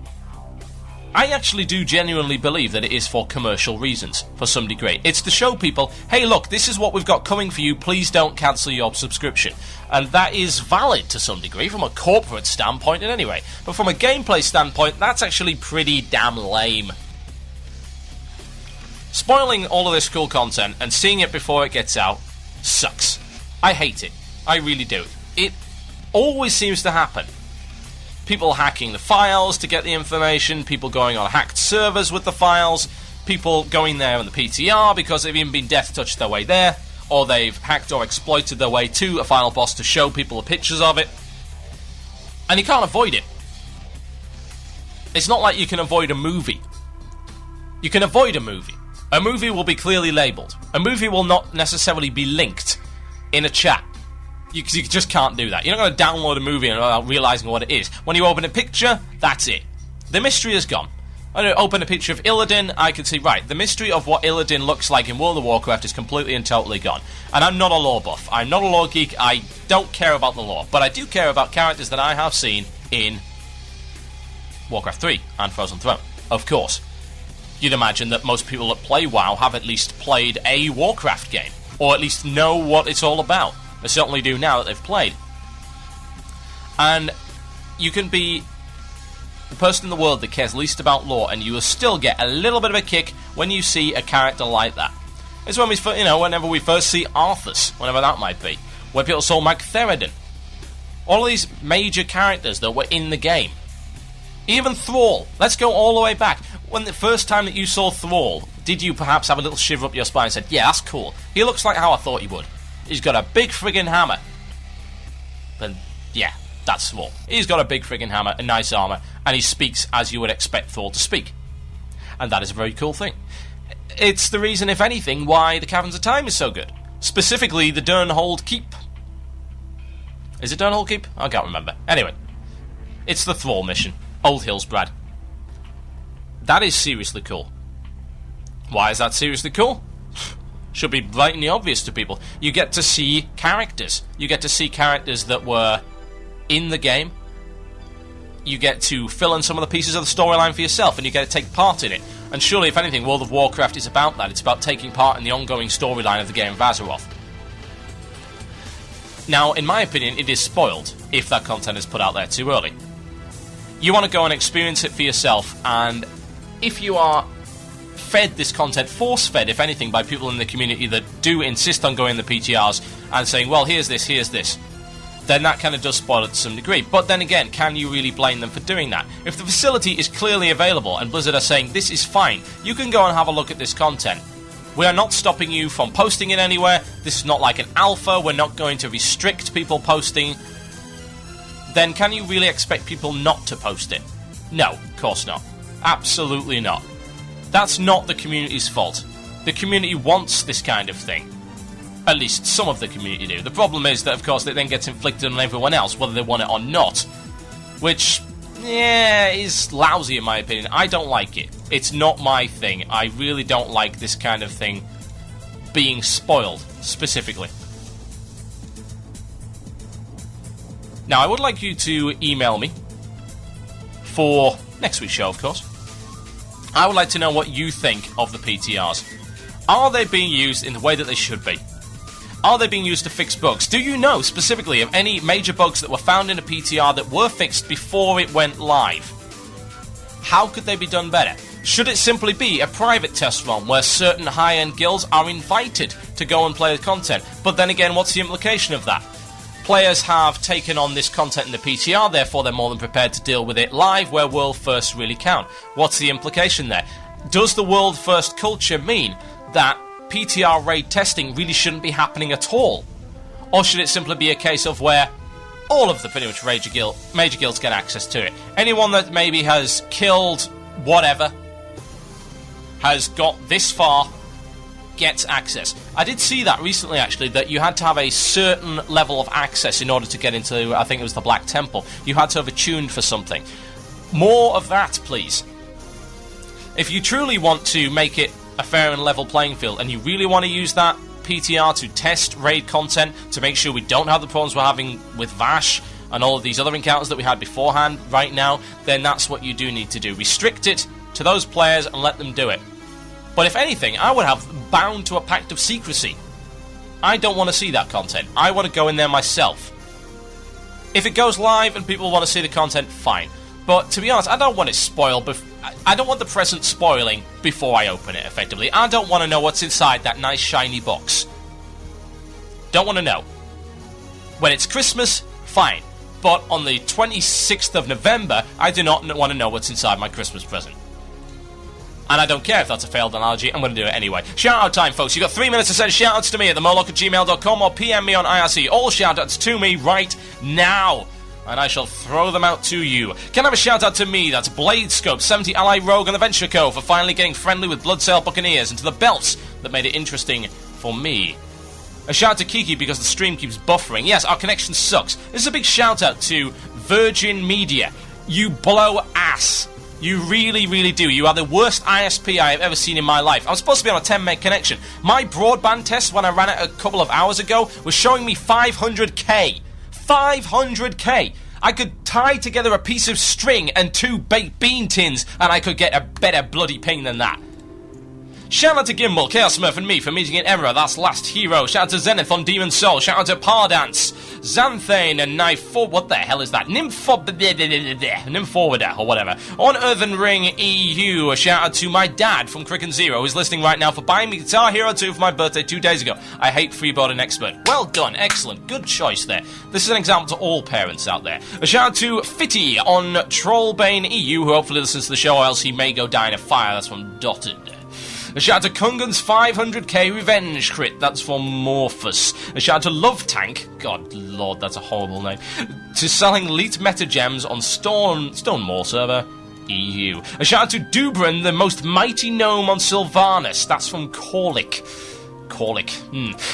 I actually do genuinely believe that it is for commercial reasons, for some degree. It's to show people, hey look, this is what we've got coming for you, please don't cancel your subscription. And that is valid to some degree, from a corporate standpoint at any rate. But from a gameplay standpoint, that's actually pretty damn lame. Spoiling all of this cool content and seeing it before it gets out sucks. I hate it. I really do. It always seems to happen. People hacking the files to get the information, people going on hacked servers with the files, people going there on the PTR because they've even been death touched their way there, or they've hacked or exploited their way to a final boss to show people the pictures of it. And you can't avoid it. It's not like you can avoid a movie. You can avoid a movie. A movie will be clearly labelled. A movie will not necessarily be linked in a chat. You just can't do that. You're not going to download a movie without realising what it is. When you open a picture, that's it. The mystery is gone. When I open a picture of Illidan, I can see, right, the mystery of what Illidan looks like in World of Warcraft is completely and totally gone. And I'm not a lore buff. I'm not a lore geek. I don't care about the lore. But I do care about characters that I have seen in Warcraft 3 and Frozen Throne. Of course. You'd imagine that most people that play WoW have at least played a Warcraft game. Or at least know what it's all about. They certainly do now that they've played. And you can be the person in the world that cares least about lore, and you will still get a little bit of a kick when you see a character like that. It's when whenever we first see Arthas, whenever that might be, when people saw Magtheridon. All of these major characters that were in the game. Even Thrall. Let's go all the way back. When the first time that you saw Thrall, did you perhaps have a little shiver up your spine and said, yeah, that's cool. He looks like how I thought he would. He's got a big friggin' hammer. And yeah, that's Thrall. He's got a big friggin' hammer, a nice armour, and he speaks as you would expect Thrall to speak. And that is a very cool thing. It's the reason, if anything, why the Caverns of Time is so good. Specifically, the Durnhold Keep. Is it Durnhold Keep? I can't remember. Anyway, it's the Thrall mission. Old Hills, Brad. That is seriously cool. Why is that seriously cool? Should be blatantly obvious to people. You get to see characters. You get to see characters that were in the game. You get to fill in some of the pieces of the storyline for yourself, and you get to take part in it. And surely, if anything, World of Warcraft is about that. It's about taking part in the ongoing storyline of the game of Azeroth. Now, in my opinion, it is spoiled if that content is put out there too early. You want to go and experience it for yourself, and if you are fed this content, force-fed, if anything, by people in the community that do insist on going the PTRs and saying, well, here's this, then that kind of does spoil it to some degree. But then again, can you really blame them for doing that? If the facility is clearly available and Blizzard are saying, this is fine, you can go and have a look at this content. We are not stopping you from posting it anywhere. This is not like an alpha. We're not going to restrict people posting. Then can you really expect people not to post it? No, of course not. Absolutely not. That's not the community's fault. The community wants this kind of thing. At least some of the community do. The problem is that, of course, it then gets inflicted on everyone else, whether they want it or not. Which, yeah, is lousy in my opinion. I don't like it. It's not my thing. I really don't like this kind of thing being spoiled, specifically. Now, I would like you to email me for next week's show, of course. I would like to know what you think of the PTRs. Are they being used in the way that they should be? Are they being used to fix bugs? Do you know specifically of any major bugs that were found in a PTR that were fixed before it went live? How could they be done better? Should it simply be a private test run where certain high-end guilds are invited to go and play the content? But then again, what's the implication of that? Players have taken on this content in the PTR, therefore they're more than prepared to deal with it live, where world firsts really count. What's the implication there? Does the world first culture mean that PTR raid testing really shouldn't be happening at all? Or should it simply be a case of where all of the pretty much major guilds get access to it? Anyone that maybe has killed whatever, has got this far, gets access. I did see that recently, actually, that you had to have a certain level of access in order to get into, I think it was the Black Temple. You had to have attuned for something. More of that, please. If you truly want to make it a fair and level playing field, and you really want to use that PTR to test raid content, to make sure we don't have the problems we're having with Vashj and all of these other encounters that we had beforehand right now, then that's what you do need to do. Restrict it to those players and let them do it. But if anything, I would have bound to a pact of secrecy. I don't want to see that content. I want to go in there myself. If it goes live and people want to see the content, fine. But to be honest, I don't want it spoiled. I don't want the present spoiling before I open it, effectively. I don't want to know what's inside that nice shiny box. Don't want to know. When it's Christmas, fine. But on the 26th of November, I do not want to know what's inside my Christmas present. And I don't care if that's a failed analogy, I'm going to do it anyway. Shout-out time, folks. You've got 3 minutes to send shout-outs to me at themoloch@gmail.com or PM me on IRC. All shout-outs to me right now. And I shall throw them out to you. Can I have a shout-out to me? That's Bladescope, 70 Ally Rogue and the Venture Co. for finally getting friendly with Bloodsail Buccaneers, and to the belts that made it interesting for me. A shout-out to Kiki because the stream keeps buffering. Yes, our connection sucks. This is a big shout-out to Virgin Media. You blow ass. You really, really do. You are the worst ISP I have ever seen in my life. I'm supposed to be on a 10 meg connection. My broadband test when I ran it a couple of hours ago was showing me 500k. 500k! I could tie together a piece of string and 2 baked bean tins and I could get a better bloody ping than that. Shout out to Gimbal, Chaos Smurf and me for meeting in Emra, that's Last Hero. Shout out to Zenith on Demon Soul. Shout out to Pardance, Xanthane and Knife. What the hell is that? Nymphoida or whatever. On Earthen Ring EU, a shout out to my dad from Cricken Zero, who's listening right now, for buying me Guitar Hero 2 for my birthday 2 days ago. I hate freeboarding expert. Well done, excellent, good choice there. This is an example to all parents out there. A shout out to Fitty on Trollbane EU, who hopefully listens to the show, or else he may go die in a fire. That's from Dotted. A shout out to Kungan's 500k Revenge Crit, that's for Morphus. A shout out to Love Tank, God lord, that's a horrible name, to selling Elite Meta Gems on Stonemore server, EU. A shout out to Dubran, the most mighty gnome on Sylvanas, that's from Korlik.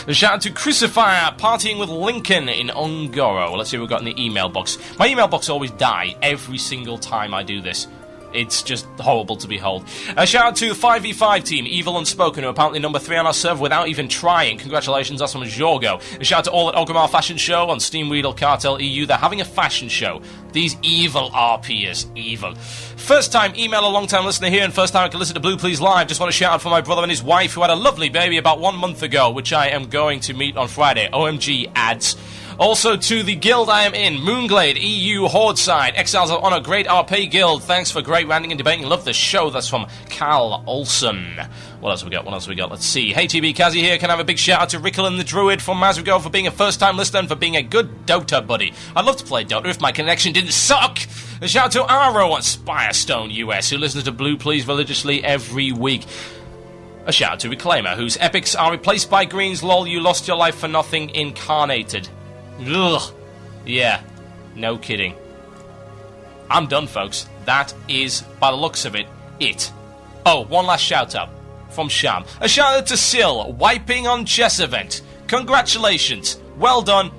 A shout out to Crucifier, partying with Lincoln in Ongoro. Let's see what we've got in the email box. My email box always dies every single time I do this. It's just horrible to behold. A shout out to the 5v5 team, Evil Unspoken, who are apparently number 3 on our server without even trying. Congratulations, that's from Jorgo. A shout out to all at Ogrimmar Fashion Show on Steam Weedle Cartel EU. They're having a fashion show. These evil RPers, evil. First time emailer, long time listener here, and first time I can listen to Blue Plz Live. Just want to shout out for my brother and his wife who had a lovely baby about 1 month ago, which I am going to meet on Friday. OMG ads. Also to the guild I am in, Moonglade, EU, Horde-side, Exiles of Honor, Great RP Guild. Thanks for great ranting and debating. Love the show. That's from Cal Olson. What else we got? Let's see. Hey, TB Kazi here. Can I have a big shout out to Ricklin the Druid from Mazrigo for being a first-time listener and for being a good Dota buddy. I'd love to play Dota if my connection didn't suck. A shout out to Aro on Spirestone US, who listens to Blue Plz religiously every week. A shout out to Reclaimer, whose epics are replaced by greens. Lol, you lost your life for nothing. Incarnated. Ugh. Yeah, no kidding. I'm done, folks. That is, by the looks of it, it. Oh, one last shout-out from Sham. A shout-out to Sil, wiping on chess event. Congratulations. Well done.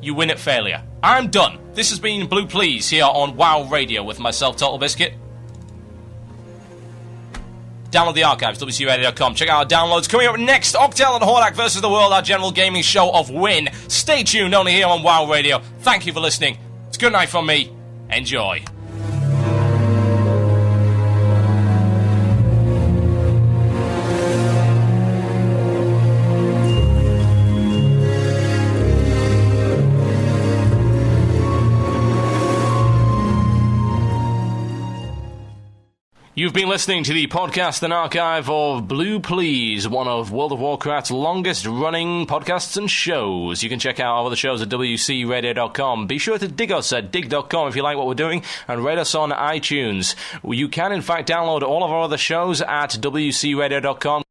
You win at failure. I'm done. This has been Blue Plz here on WoW Radio with myself, TotalBiscuit. Download the archives, WCRadio.com. Check out our downloads. Coming up next, Octel and Hordak versus the World, our general gaming show of Win. Stay tuned, only here on WoW Radio. Thank you for listening. It's good night from me. Enjoy. You've been listening to the podcast and archive of Blue Plz, one of World of Warcraft's longest-running podcasts and shows. You can check out our other shows at WCRadio.com. Be sure to dig us at dig.com if you like what we're doing, and rate us on iTunes. You can, in fact, download all of our other shows at WCRadio.com.